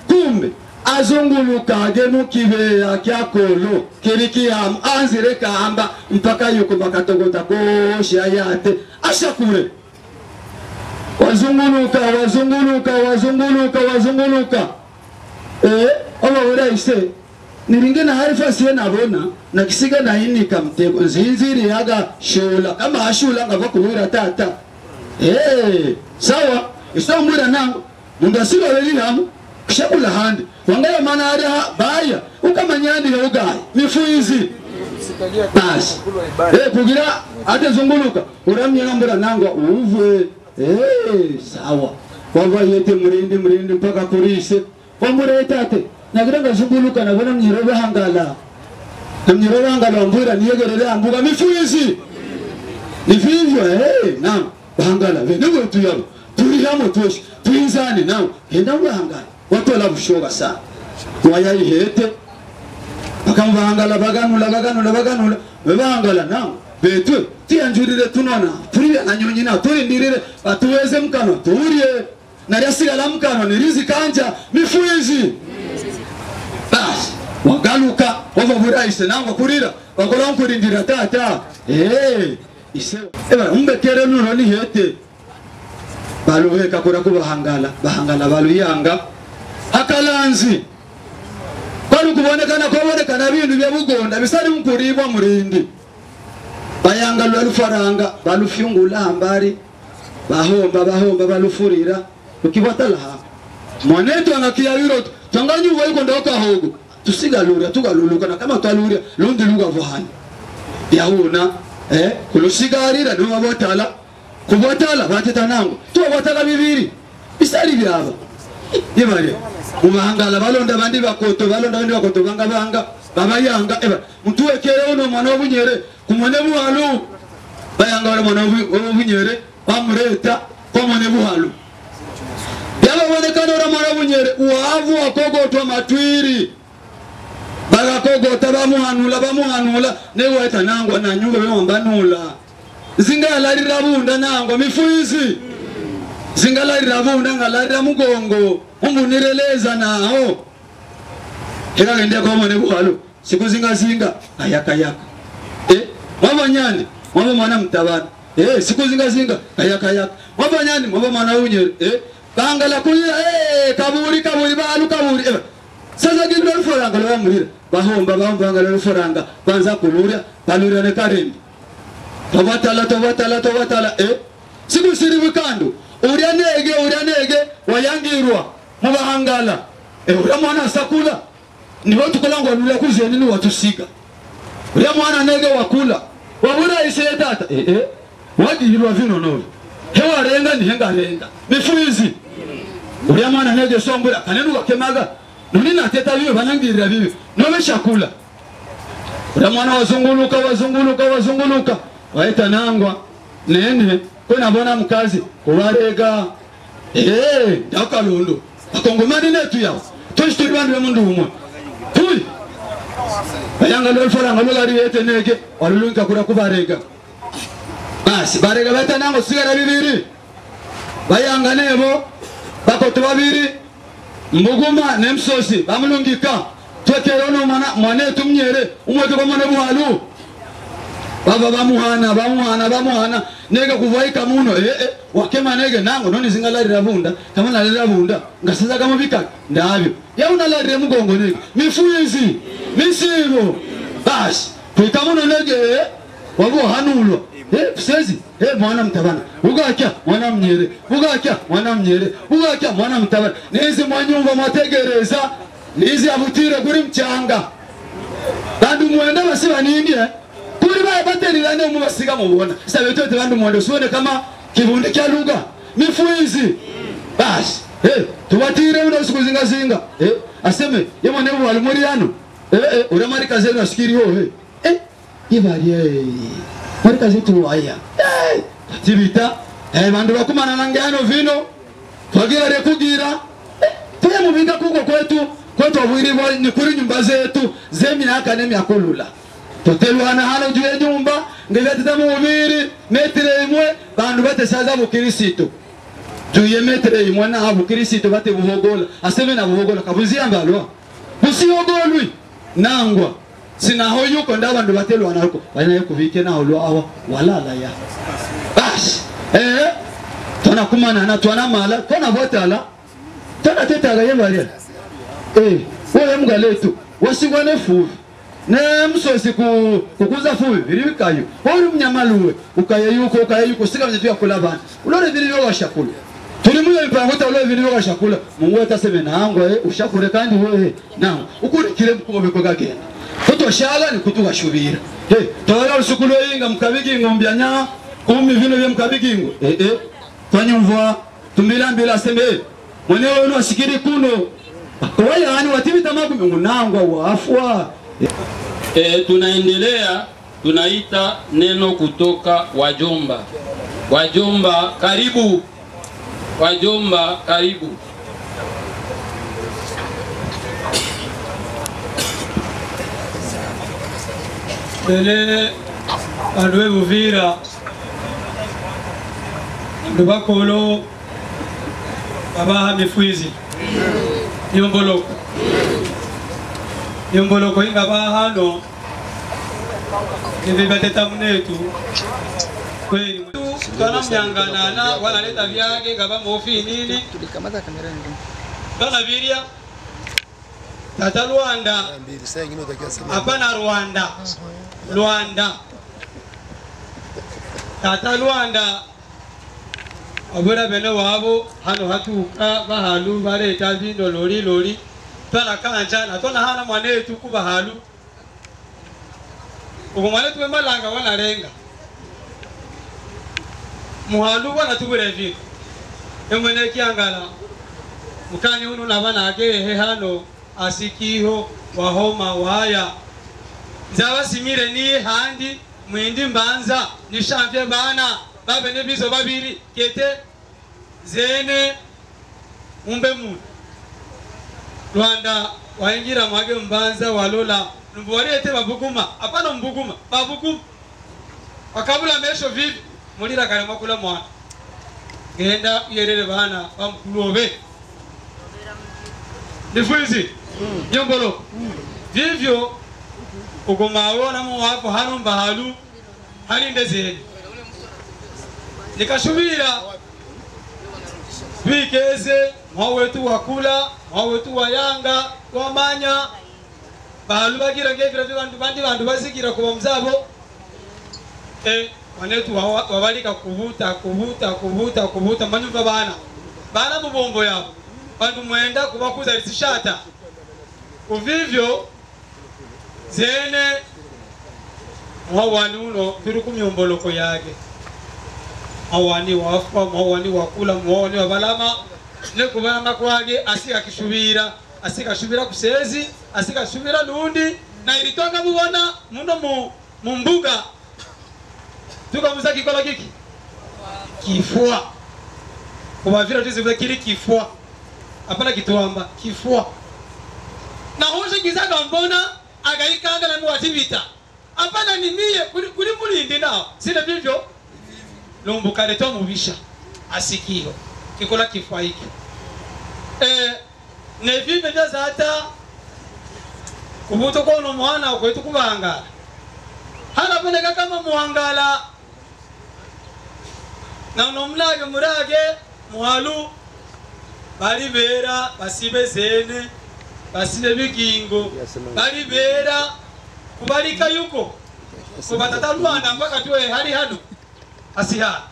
kumbe azungulukage mukibeya kyakolo kirikiyam anzire kamba mpaka yuko makatogota koshi ayate ashakure wazunguluka oba uraise niringe na harifa siye nabona nakisiga na hini kamtego nzinziri yaga shula kama ashula ngava kuwira tata sawa isomwira nango mundu asiba leli hamu shakula handi wangaya mana ari baya ukamanyandi ugaye mifuizi basi kugira ate zunguluka uramye ngambura nango uve sawa wava yete mrindi mpaka kurise wambura tate nagira ngazunguluka nabona mnyirobe hangala wambura niyegerere ambuga mifuizi nivivyo nam hangala venego tuyabo turi hamo tushi tuinzani nawe henda ngahangala watola bushoga sana wayayihete bakamvangala baganula bebangala nawe betwe tiyanjurire tunona turi nanyonyi na turi ndirire batuweze mkano turiye nariasigala mkano nirizi kanja mifuizi basi wagaluka wavavuraise nango kurira bakola nkurindira tata isewa umbekere nuno ni hete baluheka kura bahangala baluyanga akalanzi balu kubonekana bintu bya bugonda bisali mkuribwa murindi bayanga lwalufaranga balufyungula ambari bahomba balufurira ukibatala mwaneto anakiyabiro tanganyu wayiko ndoka hogo tugaluluka na kama twaluria lundi luga vohani yauna kulusigarira no abotala kubotala bateta nango tuwatala bibiri bisali byaba ibale umahangala balonda bandi bakoto banga babayanga mutuwekere uno mwana w'ubunyere kumone buhalu bayanga wale mwana w'ubunyere bamureta kwa mwane buhalu yababonekana ora mwana w'ubunyere uhavu wakogotwa matwiri bagakogota bamuhanula neweta nangwa na nyumba bemambanula zingalarira bunda nangwa mifuizi zingalarira bunda ngalarira mugongo umbunireleza naho hera ngende kwa mwane buhalu siku zinga ayaka mwabanyani mwaba mwana mtabana siku zinga ayaka mwabanyani mwaba mwana w'ubunyere bangala kuya kaburi balu sasa gilwa foranga lo amurira bahomba ngalo foranga banza kulura balura ne karembi tobatala siku siri bukando uriya nege wayangirwa mubahangala uriya mwana sakula niho tukolangwa lula kuzeni ni watusiga uriya mwana nege wakula wabura ishe tata wagirwa vino novi hewa renga ni renga mifuizi uriya mwana nege sombura kanenu wakemaga nuni nateta bibi banangirira bibi nobe shakula uriya mwana wazunguluka waita nangwa nene kona bona mkazi kubarega dakalondo akongomani netu yao tushituri bandu bemundu umwe tui bayanga lo foranga lo gari yete nege walulunka kura kubarega basi barega bata nango sigara bibiri bayanga nebo bakoto babiri mbuguma nemsosi bamulungika twekerono mwana tumnyere umweke kwa mwana buhalu baba bamuhana nega kuvaika muno wakema nege nango noni zingalarira bunda kama nalarira bunda ngasiza kama bika ndabyo ya unalarira mugongo nege mifuizi misibo basi twikamuno nege wabo hanulwa sezi mwana mtabana ugakya mwana mnyere ugakya mwana mtabana nizi mwanyumva mategereza nizi abutire kuri mchanga bandu mwenda basiba nini kuri bae baterirane umubasiga mubona sabe tote bandu mwenda usione kama kibundi kya lugha mifuizi basi tubatire uno siku zinga aseme yemone bwali muri hano uramari kazeno asikiri ho ibariye marika zitu waya tibita bandu bakumana nangano vino twagira rekugira tuye mubinga kuko kwetu abwiri ni kuri nyumba zetu zemyaka nemyakolula totelwana hano juye nyumba ngegatita mubiri metre imwe bandu batesaza bukristo juye metre imwe na abukristo bate buhogola aseme na buhogola kabuziyamba lo busiyogolwi nangwa sinaho yuko ndabandu batelwana ariko banaye kubike naho lwaho walala ya basi tona kumana na tona mala tona botala tona tetaga yebale wewe mgaletu wasigwane fuvi ne msosi kukuza fuvi biribikayo uri mnyamaluwe ukayeyuko sika mnyetu kulabana ulore biribyo washakula tuli muyo ipangota ulore biribyo washakula mungu ataseme nango ushakure kandi wewe nango ukurikire mkubo bikoga genda kutoshala ni kutuga shubira tola usukulu yinga mkabigingo mbyanya kumi vino bya mkabigingo twanyumva tumbilambira sembe mwenewe no asikiri kuno waya yani watibita magumi nangwa waafwa tunaendelea tunaita neno kutoka wajomba karibu Bele alwe Uvira ndubakolo baba mifuizi yomboloko inga bahano nivibateta mnetu kweli kana myanganana wala leta vyake ngaba mofi nini tulikamata kamera ndio kana viria tata Rwanda hapana Rwanda tata Rwanda abura bene wabo hano hatuka bahalu bareta vino lori twana kanja na twana hana mwanetu kuba halu uko mwanetu wemalanga wana renga muhalu wana tubure vino emwene kiangala mukanye unu nabana age hano asikiho wahoma waya nzabasimire ni handi mwindi mbanza nishamvye bana babe nebizo babiri kete zene umbe mu Rwanda waingira mwage mbanza walola numbuwarete babuguma apana mbuguma babuguma wakabula mesho vivi mulira kale makula mwana genda yerere bana bamkulobe nifuizi nyombolo vivyo ugomawona mu wapo hano mbahalu hali ndezeni nikashubira bikeze mwawetu wakula mwawetu wayanga wamanya bahalu bagira ngevira bandu bazigira kuba mzabo wanetu wabalika kubuta manyumba bana mubombo yabo bandu mwenda kubakuza risishata uvivyo zene mwawani uno turi kumyomboloko yake mwawani wafwa mwawani wakula mwawani wabalama nekubanga kwage asikakishubira kusezi asikashubira lundi na ilitonga mubona muno mumbuga tukamuza kikola kiki kifua kubavira tuzivuga kiri kifua apana kituamba kifua na hoshe kizaga mbona agaikanga na muwativita apana ni mie kuli mulindi nao sina vivyo lumbuka leto mubisha asikiho kikola kifua hiki ne vive vya zata kubuto kono mwana kwetu kubangala hana boneka kama muangala na unomlage murage muhalu bali bera basibe zene basibe bigingo bali bera kubalika yuko kubatata Rwanda mpaka tuwe hali hano asiha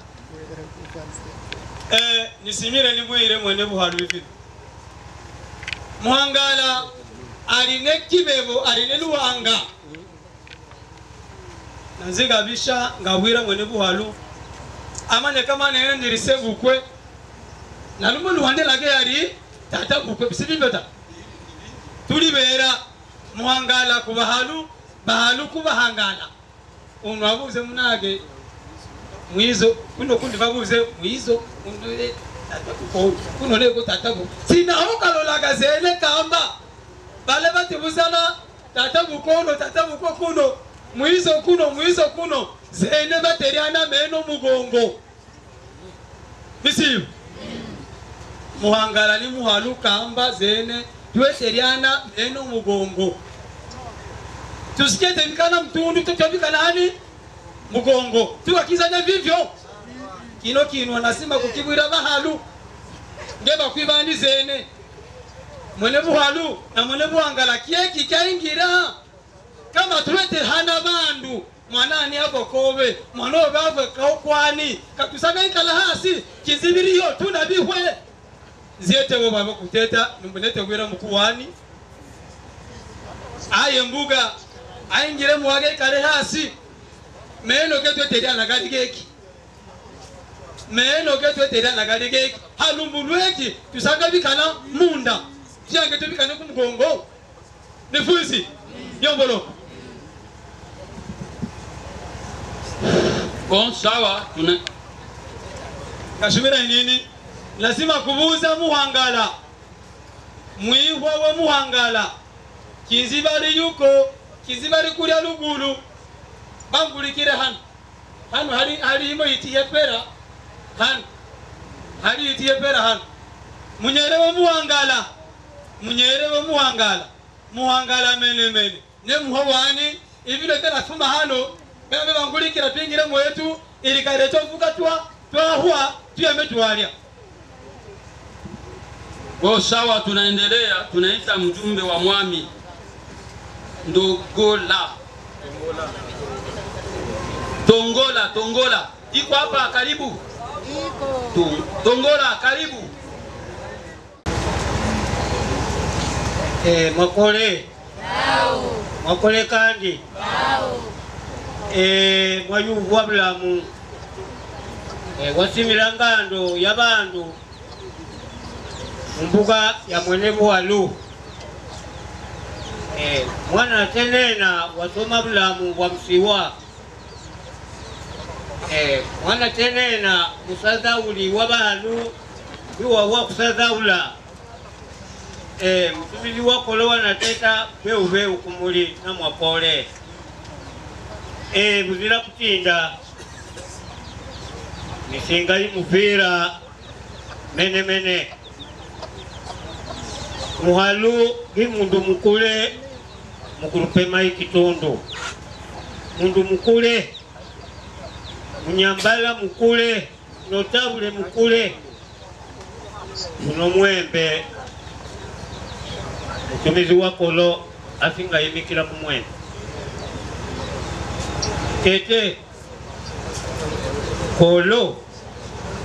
nisimire ni mwire mwene buhalu bivi muangala aline kibebo aline luwanga nanziga bisha ngabwira mwene buhalu amane kama nene ndirisevu kwe na lumu luhande lage yari tata bukwe bisibibeta tulibera muhangala kubahalu bahalu kubahangala unwabuze munage mwizo kuno kundi babuze mwizo unole kuno lego tata bu sina hokalola zene kamba bale batibuzana tata buko kuno mwizo kuno zene bateriana meno mugongo bisiyo muhangala ni muhalu kamba zene tuweteriana meno mugongo tusikete mikana mtundu tutobika nani mugongo tuwakizanya vivyo kino wanasima kukibwira bahalu ngeba kwibandi zene mwene buhalu na mwene buhangala kieki kaingira kama tuwete hana bandu mwanani hapo kobe mwano bave kwani katusanga ikala hasi kizibiriyo tunabihwe ziete bo baba kuteta numbulete gwira mukuwani aye mbuga aingire muwage kale hasi meno ketu tedia na gadigeki halumbulweki tusanga bikana munda jange tubikane kumgongo nifuzi yombolo Bon sawa tuna kashumira nini lazima kubuza muhangala mwihwa wa muhangala kizibari yuko kizibari kuri lugulu bangulikire hano hari imo itiye pera hari itiye pera munyere wa muhangala mene ne muhawani ibile tena fuma hano bebe bangulikira pingire mwetu ili kareto vuka twahua tuyametwalia. Kwa sawa tunaendelea, tunaita mjumbe wa mwami Ndogola Tongola iko hapa karibu. Tongola karibu. Makole makole kandi mwayuvu wa bulamu wasimilangando yabandu mbuga ya mwene buhalu mwana tenena wasoma bulamu wa msiwa mwana tenena musazauli w'abantu biwawa kusazaula mtumili wakolo wanateta beubeu kumuli na mwapole buzira kutinda nisingali mupira mene muhalu gimundu mukule mukurupema ikitundu mundu mukule munyambala mukule notabule mukule uno mwembe mutumizi wakolo asinga yimikila kumwembe kete kolo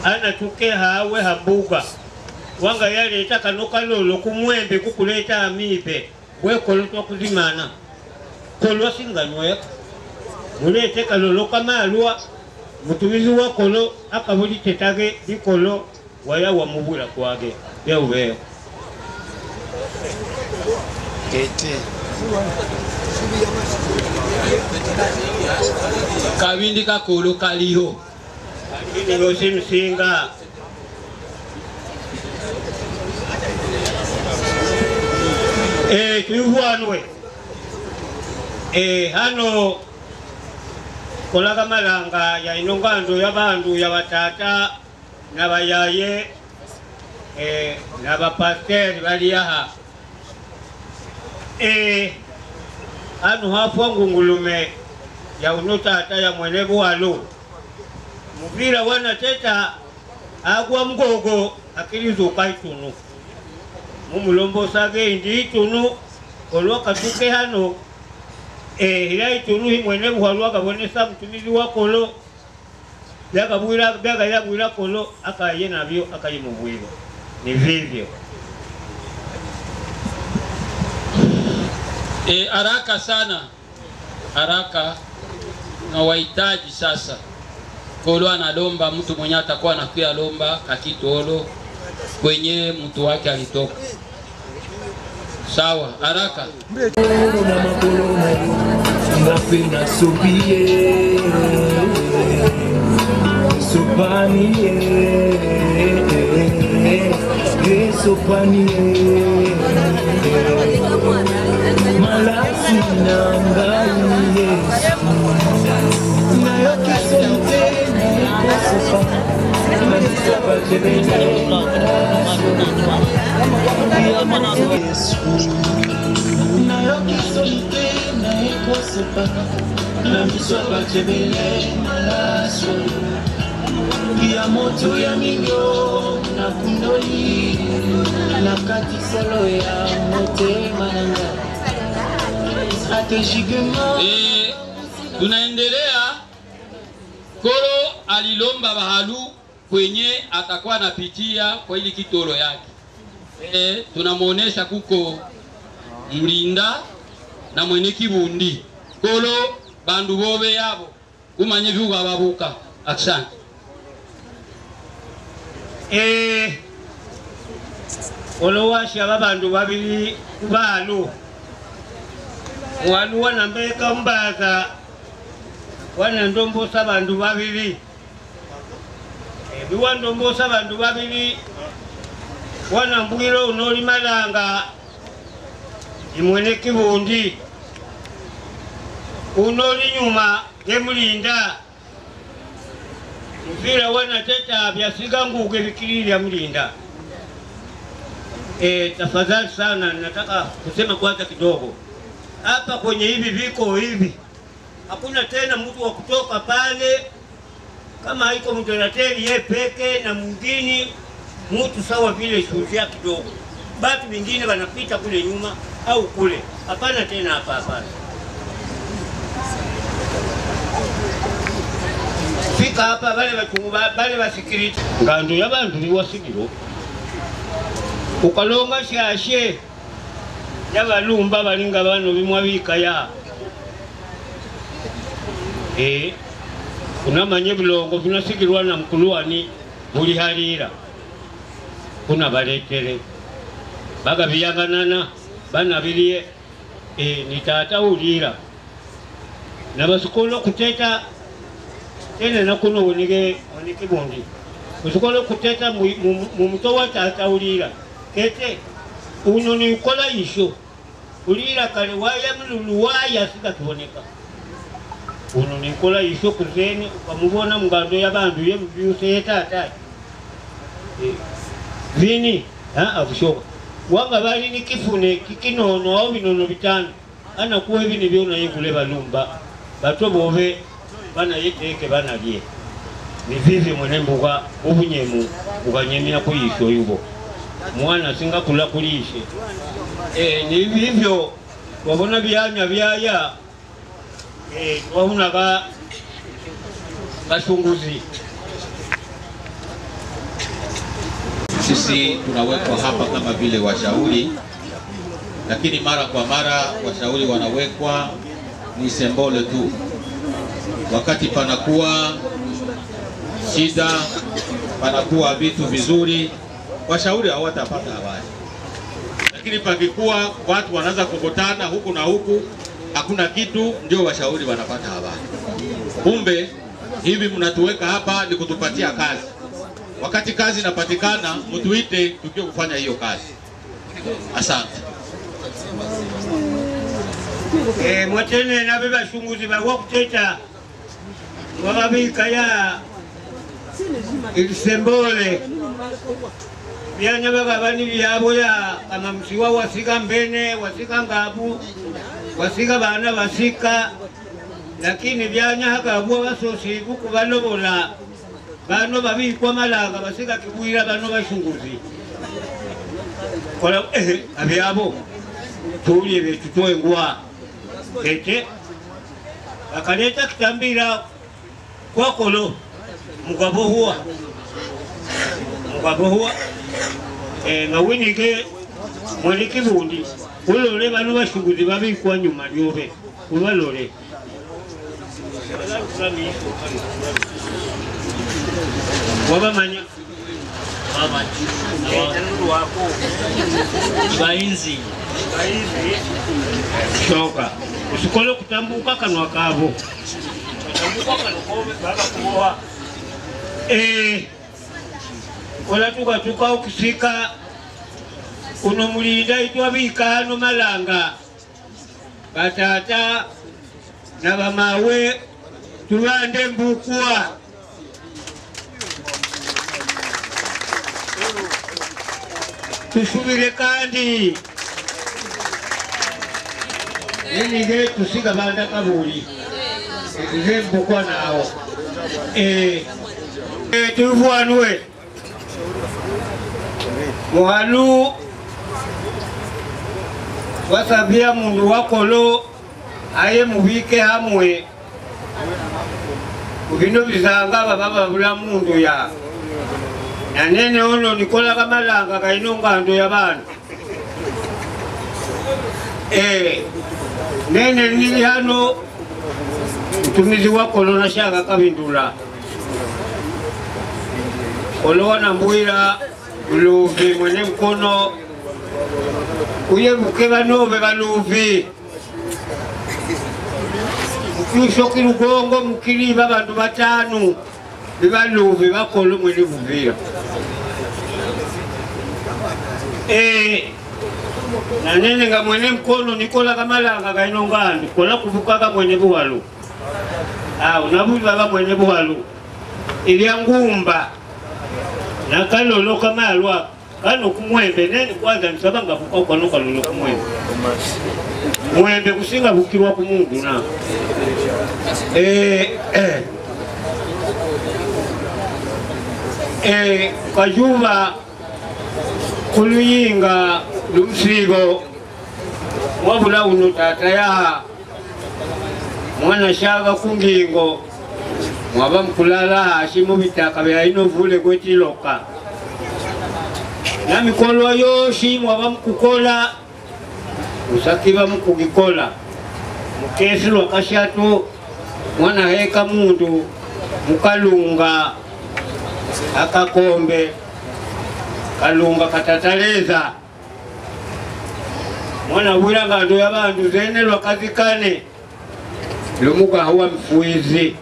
anatuke hawe hambuga wanga yaleta kanoka lolo kumwembe kukuleta amibe wekolo twakuzimana kolo asinganyweka mulete kalolo kamalwa mutumizi wakolo akabuli tetage bikolo waya wamubula kwage yeubeo kete kabindi kakolo kaliho kabindi yosi msinga tuivuanwe hano kolaga malanga ya inongando ya bandu ya batata na bayaye na bapasteri bali aha hano hafwa ngungulume ya unotata ya mwene bwalo muvira wana teta agwa mgogo akilizuka itunu mumulombo sage indi itunu olwaka tuke hano ila itunu mwene bwalo akabonesa mtumizi wakolo byaga yabwira kolo akaye nabyo akayimubwiro ni vivyo haraka sana haraka na wahitaji sasa kolo analomba mtu mwenye atakuwa anakuya lomba kakitolo kwenye mtu wake alitoka sawa haraka Ngapenda subie Sopanie Sopanie Malasi nangai Yesu Nayo kisonte Sopa Sopa jebele Yesu Nayo kisonte Sopa na misopa jebele Malasu ya moto ya mingo na kundoli na kati solo ya mote mananga strategically tunaendelea kolo alilomba bahalu kwenye atakuwa anapitia kwa ili kitoro yake tunamuonesha kuko mlinda na mwene kibundi kolo bandu bobe yabo kumanye vyuga babuka asante olowasha babandu babili balu walu wanambeka mbaza wanandombosa bandu babili biwandombosa bandu babili wanambwiro unoli malanga imwene kibundi unoli nyuma gemulinda mvira wanateta byasiga nguge bikilili ya mlinda tafadhali sana nataka kusema kwanza kidogo hapa kwenye hivi viko hivi hakuna tena mtu wa kutoka pale kama haiko mdorateli ye peke na mwingine mtu sawa vile shujaa kidogo batu vingine wanapita kule nyuma au kule hapana tena hapa fika hapa bale basikiriti ngando yabantu liwasigiro ukalonga shashe yabalumba balinga bano bimwa bikaya kuna manye bilongo binasigirwa na mkulwani buli halira kuna baletere baga biyanganana bana biliye nitatawulira nabasokola okuteta tena nakuno woneke bondi usokola okuteta mu muto wa tatawulira kete uno nikola isho ulira kale waya mululu waya sikakiboneka uno nikola isho kuzeni ukamubona mugando y'abantu ye byuse tata vini abushoka wanga bali nikifune kikinono au binono bitano ana kuwe bini byona yegule balumba bato bobe bana yeteke bana bye ni vivi mwenembuga obunyemu buganyemya kuyisho yubo mwana singa kula kulishe ni vivyo wabona byanya byaya wabona bashunguzi. Sisi tunawekwa hapa kama vile washauri, lakini mara kwa mara washauri wanawekwa ni sembole tu. Wakati panakuwa shida, panakuwa vitu vizuri, washauri hawatapata habari. Lakini pakikuwa watu wanaanza kukutana huku na huku, hakuna kitu, ndio washauri wanapata habari. Kumbe hivi mnatuweka hapa ni kutupatia kazi. Wakati kazi inapatikana, mtuite tukio kufanya hiyo kazi. Asante. Mwatene na beba shunguzi bawa kuteta wababika ya ilisembole byanya bagabani byabo ya kama msiwa wasika mbene wasika ngabu wasika bana basika lakini byanya hagabu basosi buku balobola bano babikwa malanga basika kibwira bano bashunguzi kola abyabo tuliye betu toengwa kete akaleta kitambira kwa kolo mugabo huwa nga winike mwali kibundi ulole bano bashunguzi babikwa nyuma lyobe ubalole wabamanya bainzi shoka usikole kutambuka kanwa kabo kutambuka kanokobe baba kuoa kola tukatuka ukisika uno mulinda itwa bikano malanga batata na bamawe tulande mbukwa tusubire kandi nige tusiga banda kabuli nige mbukwa nao tuvuanwe muhalu wasabia mundu wakolo aye mubike hamwe kubino bizanga baba bula mundu ya na nene ono nikola kamalanga kaino ngando ya bana nene nili hano mtumizi wakolo na shaka kabindula olo na mbwira luvi mwene mkono uye buke banobe baluvi mukishoki lugongo mukiliba bantu batanu bibaluvi bakolo mwene buvira na nene nga mwene mkono nikola kamalanga kaino ngandi kola kuvuka mwene buwalu unabuli baba mwene buwalu ilya ngumba na kalolo kama alwa kano kumwembe nene kwanza nisabanga fuka kwano kalolo kumwembe mwembe kusinga bukirwa ku Mungu na kajuba kuluyinga lumsigo wabula uno tata ya mwana shaga kungingo mwaba mkulala ashimu bitaka bya ino vule kwetiloka na mikolo yoshi mwaba mkukola usakiba mukugikola mukesi lwakashatu mwana heka mundu mukalunga akakombe kalunga katataleza mwana wira ngando y'abantu zene lwakazikane lumuga huwa mfuizi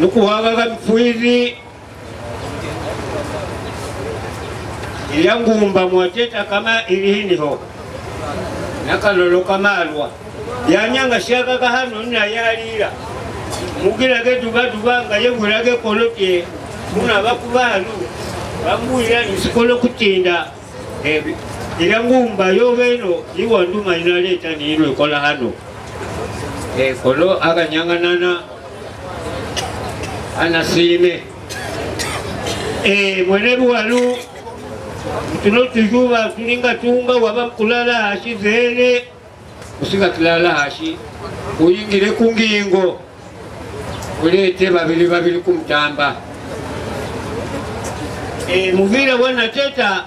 nukuwaga mfuizi ilya ngumba mwateta kama ilihiniho nakalolo kamalwa yanyanga shakaga hano nina yalira mugirage duba nga yebulage kolotye muna bakubalu bambulira nisikolo kutinda ilya ngumba yobeno iwanduma inaleta niilo ekola hano kolo aganyanganana anasime mwene buwalu tuno tujuba tulinga tunga waba kulala hashi zene usiga kilala hashi uyingire kungingo ulete babili kumtamba muvira wana teta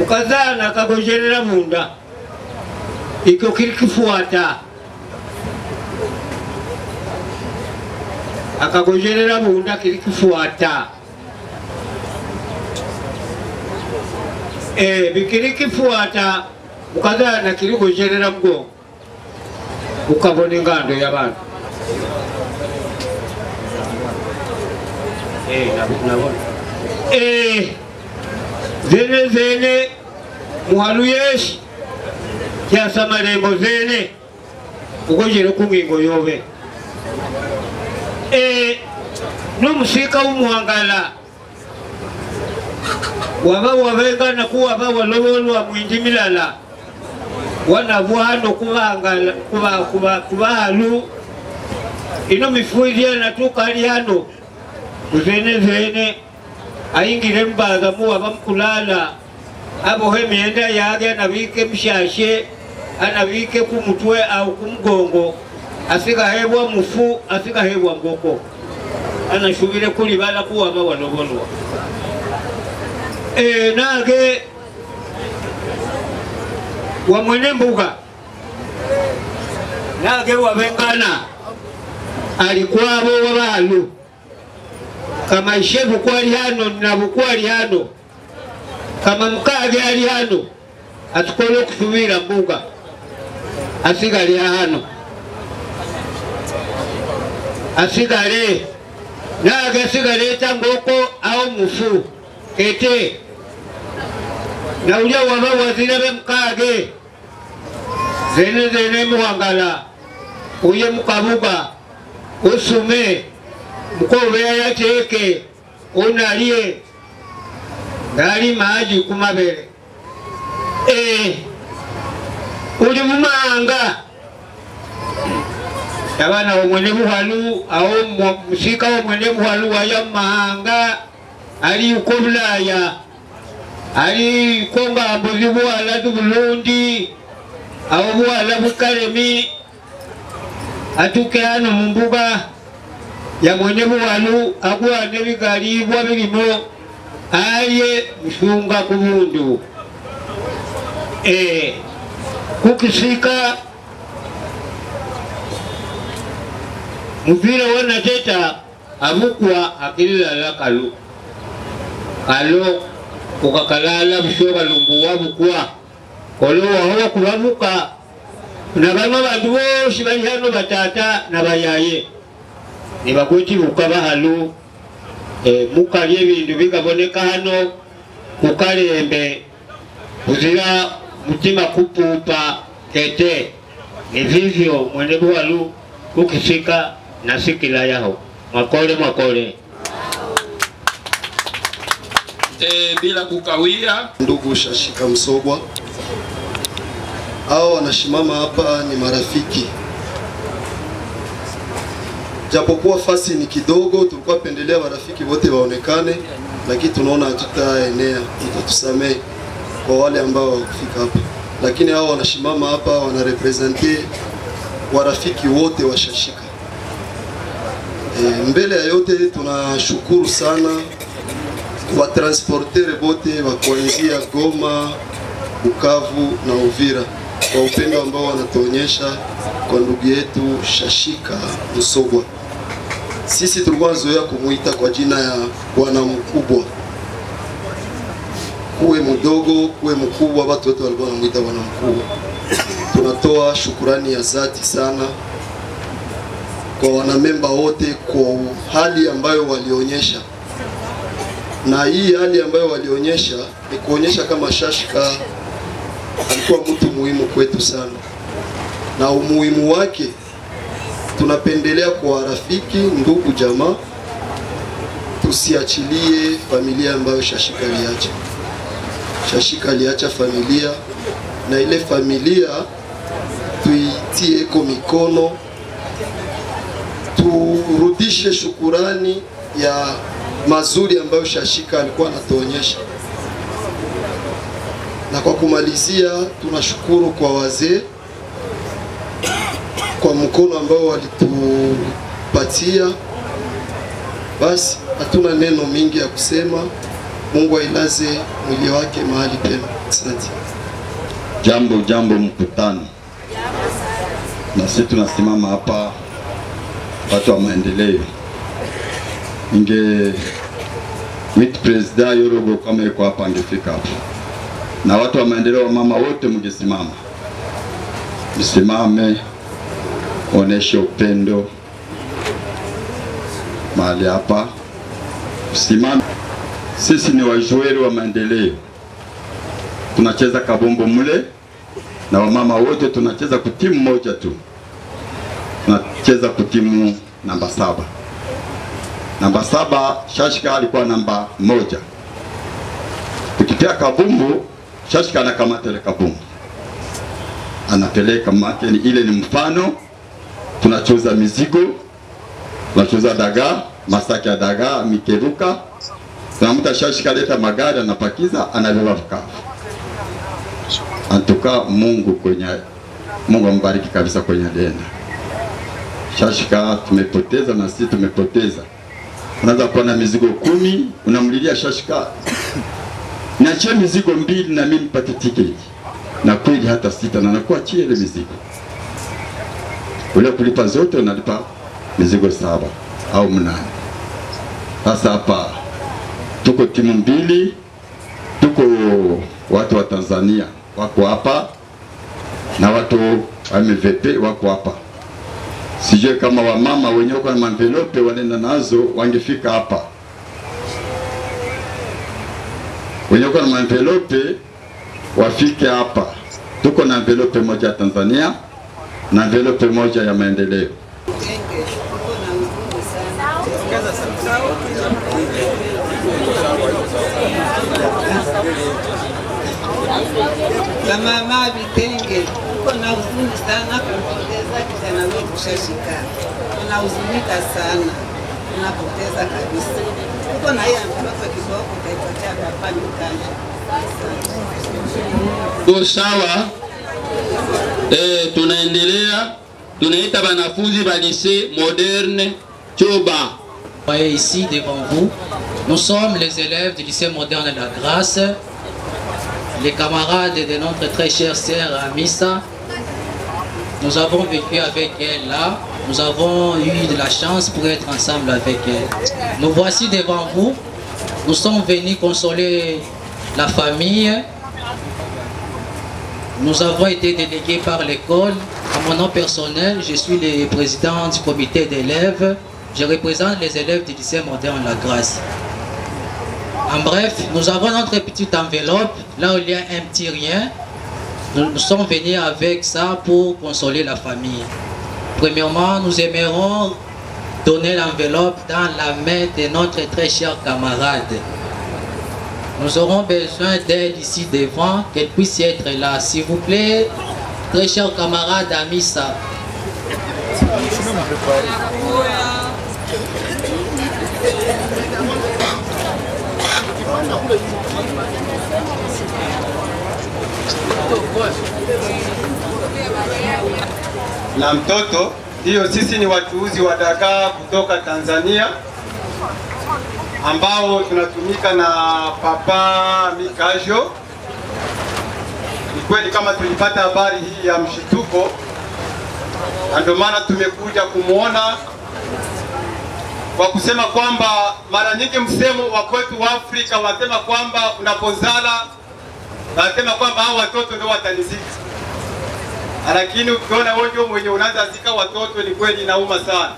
ukazana kagojerera munda ikyo kirikifuata akagojerera munda kirikifuata bikirikifuata ukazana kirigojerera mgongo ukabona ingando y'abantu zene muhalu yeshi kyasa malembo zene ukojere kungingo yobe nomusika wumuhangala waba wabengana kuwaba walobolwa mwindi milala wanavua hano kubangala kubahalu ino mifuizi anatuka hali hano zene ayingire mbaga muwaba mkulala abohe mienda yage anabike mshashe anabike kumutwe au kumgongo asigahebwa mufu asigahebwa ngoko anashubire kulibala kuwaba walobolwa nage wa mwene mbuga nage wabengana alikwabo wabalu kama ishevu kwa lihano na bukwa lihano kama mkage alihano atukolo kusubira mbuga asigale hano asigale nage asigale tangoko au mufu ete na ulia waba wazirabe mkage zene muhangala uye mukabuga usume mkobe ya teke unalie ngali maji kumabele uli mumanga yabana omwene muhalu au musika omwene muhalu waya mahanga ali ukobulaya ali konga mbozi bwala Burundi au bwala bukalemi atuke hano mumbuga ya mwene buwalu agwane bigalibwa birimo aye mshunga kubundu kukisika muvira wana teta abukwa akilila lakalu alo kukakalala bishoga lumbu wabukwa kolo waho kubabuka na bano bantu boshi bali hano batata na bayaye nibakweti bukaba halu mukalye bintu bigaboneka hano kukalembe kuzira mutima kupupa kete nivivyo mwene buwalu kukisika na sikila yaho makole bila kukawia. Ndugu Shashika Msogwa, hao wanashimama hapa ni marafiki, japokuwa fasi ni kidogo, tulikuwa pendelea marafiki wote waonekane, lakini tunaona hatutaenea, mtatusamehe kwa wale ambao wakufika hapa, lakini hao wanashimama hapa wanarepresente warafiki wote wa Shashika. Mbele ya yote tunashukuru sana wa transportere bote wa kuanzia Goma, Bukavu na Uvira kwa upendo ambao wanatuonyesha kwa ndugu yetu Shashika Msogwa. Sisi tulikuwa zoea kumuita kwa jina ya bwana mkubwa. kuwe mdogo kuwe mkubwa, watu wote walikuwa wanamuita bwana mkubwa. Tunatoa shukurani ya dhati sana kwa wanamemba wote kwa hali ambayo walionyesha, na hii hali ambayo walionyesha ni kuonyesha kama Shashika alikuwa mtu muhimu kwetu sana, na umuhimu wake tunapendelea kwa rafiki, ndugu, jamaa, tusiachilie familia ambayo Shashika aliacha. Shashika aliacha familia, na ile familia tuitie eko mikono, turudishe shukurani ya mazuri ambayo Shashika alikuwa anatuonyesha. Na kwa kumalizia, tunashukuru kwa wazee kwa mkono ambao walitupatia. Basi hatuna neno mingi ya kusema. Mungu ailaze mwili wake mahali pema. Asante. Jambo mkutano. Na sisi tunasimama hapa watu wa maendeleo. With President Yorogo kama yuko hapa angefika hapa. Na watu wa maendeleo, mama wote mngesimama. Msimame, oneshe upendo mahali hapa. Msimame. Sisi ni wajueri wa maendeleo. Tunacheza kabumbu mule, na wamama wote tunacheza kutimu moja tu. Tunacheza kutimu namba 7. Namba 7, Shashika alikuwa namba 1. Tukitia kabumbu, Shashika anakamata ile kabumbu, anapeleka make. Ile ni mfano. Tunachoza mizigo, tunachoza dagaa, masaki ya dagaa, mikeruka. Tunamuta Shashika leta magari, anapakiza, anabeba vikapu. Antuka Mungu ambariki kabisa kwenye denda. Shashika tumepoteza, na sisi tumepoteza. Unaweza kuwa na mizigo 10, unamlilia Shashika, niachie mizigo 2 na mimi nipate tiketi. Na kweli hata 6 na nakuwa chie ile mizigo. Ule kulipa zote unalipa mizigo 7 au 8. Sasa hapa tuko timu 2, tuko watu wa Tanzania wako hapa na watu wa MVP wako hapa. Sijue kama wamama wenyewe kwa na envelope wanaenda nazo wangefika hapa. Wenyewe kwa na envelope wafike hapa. Tuko na envelope moja ya Tanzania na envelope moja ya maendeleo. Kama mama Vitenge, uko na huzuni sana kupoteza kijana wetu Shashika. Tunahuzunika sana, tunapoteza kabisa. Uko na yeye ambapo kidogo utaipatia hapa nyumbani. Sawa. Tunaendelea, tunaita wanafunzi wa lycée moderne Choba. Voyez ici devant vous, nous sommes les élèves du lycée moderne de la Grâce, les camarades de notre très chère sœur Amissa. Nous avons vécu avec elle là, nous avons eu de la chance pour être ensemble avec elle. Nous voici devant vous, nous sommes venus consoler la famille. Nous avons été délégués par l'école. À mon nom personnel, je suis le président du comité d'élèves. Je représente les élèves du lycée moderne La Grâce. En bref, nous avons notre petite enveloppe, là où il y a un petit rien. Nous sommes venus avec ça pour consoler la famille. Premièrement, nous aimerons donner l'enveloppe dans la main de notre très cher camarade. Nous aurons besoin d'elle ici devant, qu'elle puisse être là. S'il vous plaît, très cher camarade Amissa. Na mtoto hiyo, sisi ni wachuuzi wa dagaa kutoka Tanzania ambao tunatumika na Papa Mikajo. Ni kweli kama tulipata habari hii ya mshituko, ndio maana tumekuja kumuona kwa kusema kwamba mara nyingi msemo wa kwetu wa Afrika wanasema kwamba unapozala wanasema kwamba hao watoto ndio watanizika, lakini ukiona wewe ndio mwenye unaanza zika watoto, ni kweli inauma sana,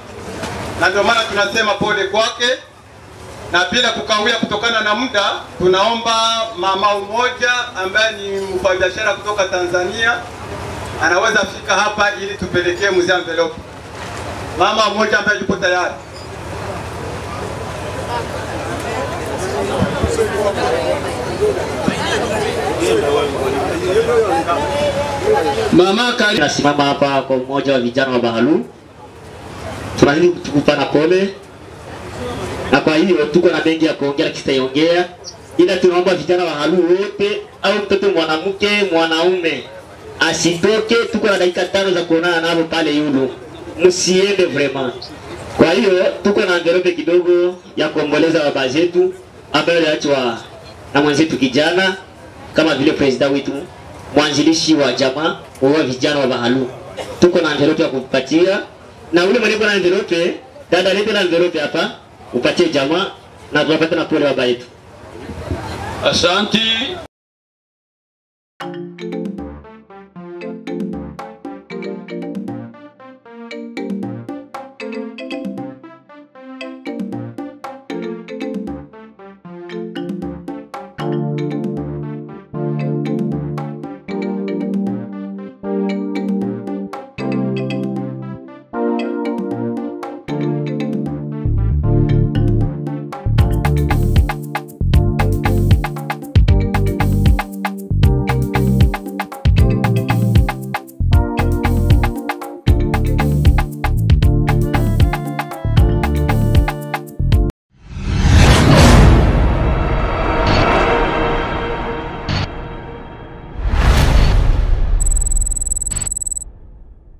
na ndio maana tunasema pole kwake. Na bila kukawia kutokana na muda, tunaomba mama mmoja ambaye ni mfanyabiashara kutoka Tanzania anaweza fika hapa ili tupelekee mzee envelope. Mama mmoja ambaye yupo tayari. Mama Kari nasimama hapa kwa mmoja wa vijana wa Bahalu. Tunazidi kukupana pole. Na kwa hiyo tuko na mengi ya kuongea kisitaiongea, ila tunaomba vijana wa Bahalu wote au mtoto mwanamke mwanaume asitoke. Tuko na dakika 5 za kuonana nao pale Yulu. Msiende vraiment. Kwa hiyo tuko na envelope kidogo ya kuomboleza baba zetu ambaye aliachwa na mwenzetu kijana kama vile president wetu mwanzilishi wa jamaa wa vijana wa Bahalu. Tuko na envelope ya kupatia, na ule mwenye na envelope dada lete na envelope hapa upatie jamaa na tunapata na pole baba yetu. Asante.